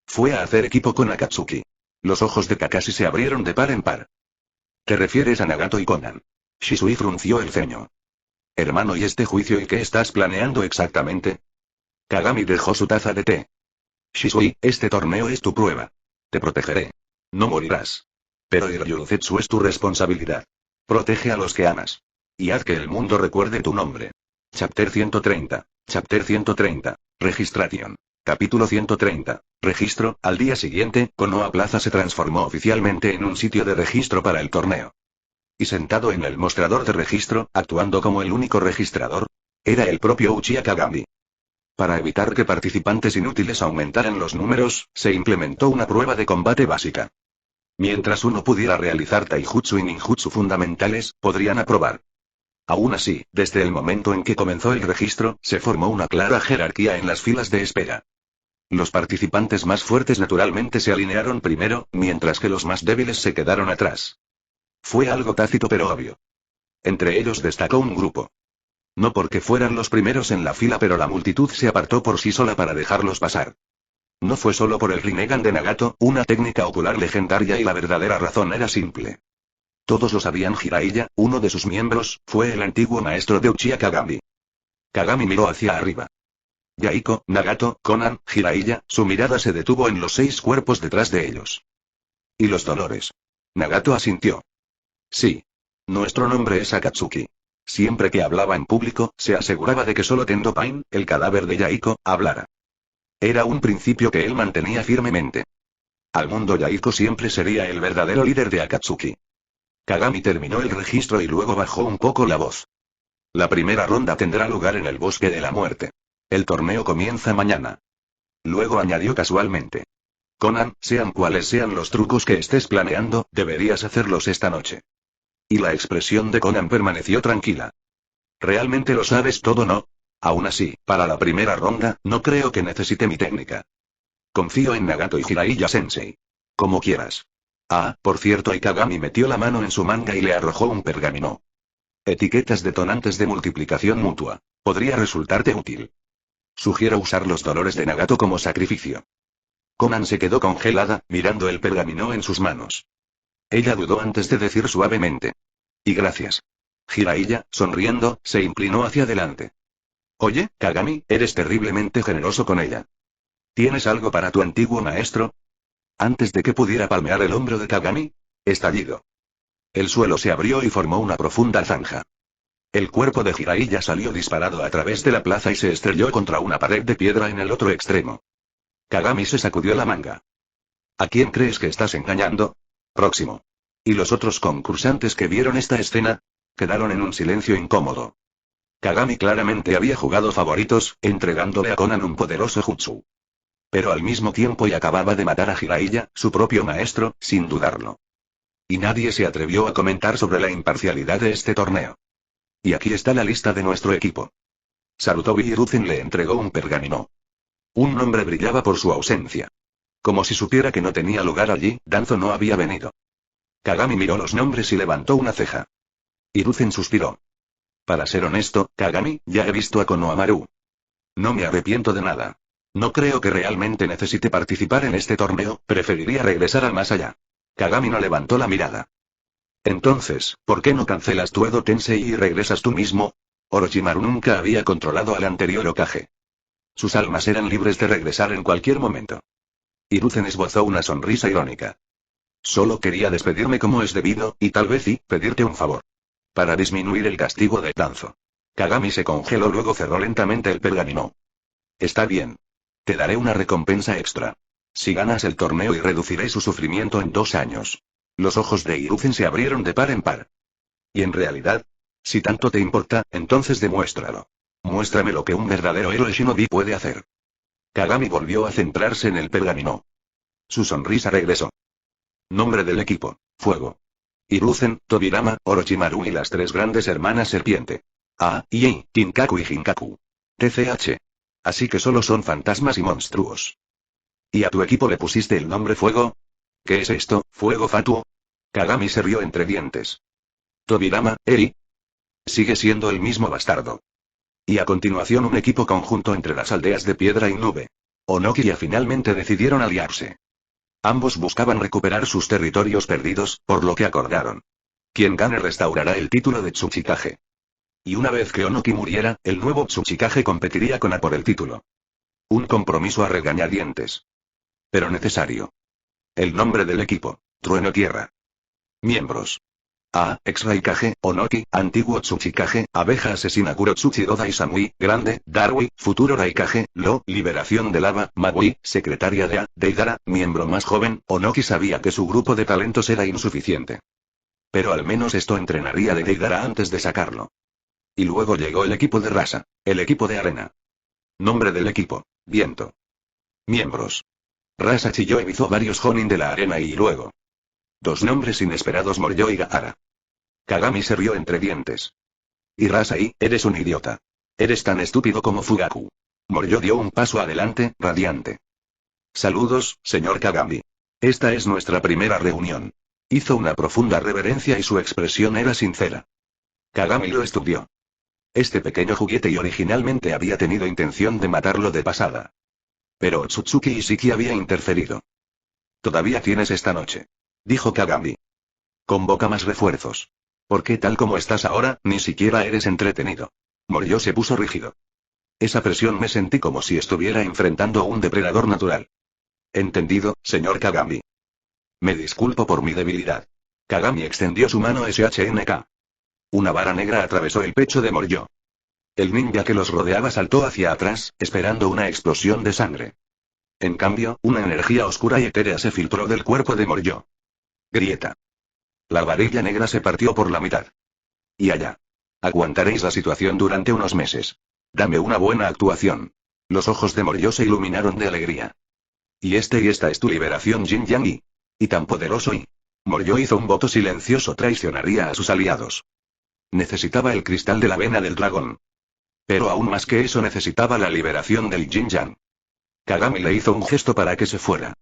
Fue a hacer equipo con Akatsuki. Los ojos de Kakashi se abrieron de par en par. ¿Te refieres a Nagato y Konan? Shisui frunció el ceño. Hermano, ¿y este juicio y qué estás planeando exactamente? Kagami dejó su taza de té. Shisui, este torneo es tu prueba. Te protegeré. No morirás. Pero Ryuzetsu es tu responsabilidad. Protege a los que amas. Y haz que el mundo recuerde tu nombre. Chapter 130. Chapter 130. Registration. Capítulo 130. Registro. Al día siguiente, Konoha Plaza se transformó oficialmente en un sitio de registro para el torneo. Y sentado en el mostrador de registro, actuando como el único registrador, era el propio Uchiha Kagami. Para evitar que participantes inútiles aumentaran los números, se implementó una prueba de combate básica. Mientras uno pudiera realizar taijutsu y ninjutsu fundamentales, podrían aprobar. Aún así, desde el momento en que comenzó el registro, se formó una clara jerarquía en las filas de espera. Los participantes más fuertes naturalmente se alinearon primero, mientras que los más débiles se quedaron atrás. Fue algo tácito pero obvio. Entre ellos destacó un grupo. No porque fueran los primeros en la fila, pero la multitud se apartó por sí sola para dejarlos pasar. No fue solo por el Rinnegan de Nagato, una técnica ocular legendaria, y la verdadera razón era simple. Todos lo sabían. Jiraiya, uno de sus miembros, fue el antiguo maestro de Uchiha Kagami. Kagami miró hacia arriba. Yaiko, Nagato, Konan, Jiraiya, su mirada se detuvo en los 6 cuerpos detrás de ellos. ¿Y los dolores? Nagato asintió. Sí. Nuestro nombre es Akatsuki. Siempre que hablaba en público, se aseguraba de que solo Tendo Pain, el cadáver de Yaiko, hablara. Era un principio que él mantenía firmemente. Al mundo Yaiko siempre sería el verdadero líder de Akatsuki. Kagami terminó el registro y luego bajó un poco la voz. La primera ronda tendrá lugar en el Bosque de la Muerte. El torneo comienza mañana. Luego añadió casualmente. Konan, sean cuales sean los trucos que estés planeando, deberías hacerlos esta noche. Y la expresión de Konan permaneció tranquila. Realmente lo sabes todo, ¿no? Aún así, para la primera ronda, no creo que necesite mi técnica. Confío en Nagato y Jiraiya Sensei. Como quieras. Ah, por cierto, y Kagami metió la mano en su manga y le arrojó un pergamino. Etiquetas detonantes de multiplicación mutua. Podría resultarte útil. Sugiero usar los dolores de Nagato como sacrificio. Konan se quedó congelada, mirando el pergamino en sus manos. Ella dudó antes de decir suavemente. Y gracias. Jiraiya, sonriendo, se inclinó hacia adelante. Oye, Kagami, eres terriblemente generoso con ella. ¿Tienes algo para tu antiguo maestro? Antes de que pudiera palmear el hombro de Kagami, estallido. El suelo se abrió y formó una profunda zanja. El cuerpo de Jiraiya salió disparado a través de la plaza y se estrelló contra una pared de piedra en el otro extremo. Kagami se sacudió la manga. ¿A quién crees que estás engañando? Próximo. ¿Y los otros concursantes que vieron esta escena? Quedaron en un silencio incómodo. Kagami claramente había jugado favoritos, entregándole a Konan un poderoso jutsu. Pero al mismo tiempo acababa de matar a Jiraiya, su propio maestro, sin dudarlo. Y nadie se atrevió a comentar sobre la imparcialidad de este torneo. Y aquí está la lista de nuestro equipo. Sarutobi Hiruzen le entregó un pergamino. Un nombre brillaba por su ausencia. Como si supiera que no tenía lugar allí, Danzo no había venido. Kagami miró los nombres y levantó una ceja. Hiruzen suspiró. Para ser honesto, Kagami, ya he visto a Konohamaru. No me arrepiento de nada. No creo que realmente necesite participar en este torneo, preferiría regresar al más allá. Kagami no levantó la mirada. Entonces, ¿por qué no cancelas tu Edo Tensei y regresas tú mismo? Orochimaru nunca había controlado al anterior Hokage. Sus almas eran libres de regresar en cualquier momento. Hiruzen esbozó una sonrisa irónica. Solo quería despedirme como es debido, y tal vez pedirte un favor. Para disminuir el castigo de Danzo. Kagami se congeló, luego cerró lentamente el pergamino. Está bien. Te daré una recompensa extra. Si ganas el torneo y reduciré su sufrimiento en 2 años. Los ojos de Hiruzen se abrieron de par en par. Y en realidad, si tanto te importa, entonces demuéstralo. Muéstrame lo que un verdadero héroe shinobi puede hacer. Kagami volvió a centrarse en el pergamino. Su sonrisa regresó. Nombre del equipo: Fuego. Hiruzen, Tobirama, Orochimaru y las 3 grandes hermanas serpiente. I, Kinkaku y Jinkaku. TCH. Así que solo son fantasmas y monstruos. ¿Y a tu equipo le pusiste el nombre Fuego? ¿Qué es esto, fuego fatuo? Kagami se rió entre dientes. Tobirama, Eri. Sigue siendo el mismo bastardo. Y a continuación un equipo conjunto entre las aldeas de Piedra y Nube. Onoki y finalmente decidieron aliarse. Ambos buscaban recuperar sus territorios perdidos, por lo que acordaron. Quien gane restaurará el título de Tsuchikage. Y una vez que Onoki muriera, el nuevo Tsuchikage competiría con A por el título. Un compromiso a regañadientes. Pero necesario. El nombre del equipo: Trueno Tierra. Miembros: ex-Raikage, Onoki, antiguo Tsuchikage, abeja asesina Kurotsuchi Dodai Samui, grande, Darui, futuro Raikage, liberación de lava, Magui, secretaria de Deidara, miembro más joven. Onoki sabía que su grupo de talentos era insuficiente. Pero al menos esto entrenaría de Deidara antes de sacarlo. Y luego llegó el equipo de Rasa, el equipo de arena. Nombre del equipo: Viento. Miembros: Rasa chilló y hizo varios Jonin de la arena y luego. 2 nombres inesperados: Moryo y Gaara. Kagami se rió entre dientes. Y Rasa eres un idiota. Eres tan estúpido como Fugaku. Moryo dio un paso adelante, radiante. Saludos, señor Kagami. Esta es nuestra primera reunión. Hizo una profunda reverencia y su expresión era sincera. Kagami lo estudió. Este pequeño juguete y originalmente había tenido intención de matarlo de pasada. Pero Otsutsuki Ishiki había interferido. Todavía tienes esta noche, dijo Kagami. Convoca más refuerzos. Porque tal como estás ahora, ni siquiera eres entretenido. Moryo se puso rígido. Esa presión me sentí como si estuviera enfrentando a un depredador natural. Entendido, señor Kagami. Me disculpo por mi debilidad. Kagami extendió su mano SHNK. Una vara negra atravesó el pecho de Moryo. El ninja que los rodeaba saltó hacia atrás, esperando una explosión de sangre. En cambio, una energía oscura y etérea se filtró del cuerpo de Moryo. Grieta. La varilla negra se partió por la mitad. Y allá. Aguantaréis la situación durante unos meses. Dame una buena actuación. Los ojos de Moryo se iluminaron de alegría. Y esta es tu liberación, Jin Yang. Y tan poderoso y... Moryo hizo un voto silencioso, traicionaría a sus aliados. Necesitaba el cristal de la vena del dragón. Pero aún más que eso necesitaba la liberación del Jin Yang. Kagami le hizo un gesto para que se fuera.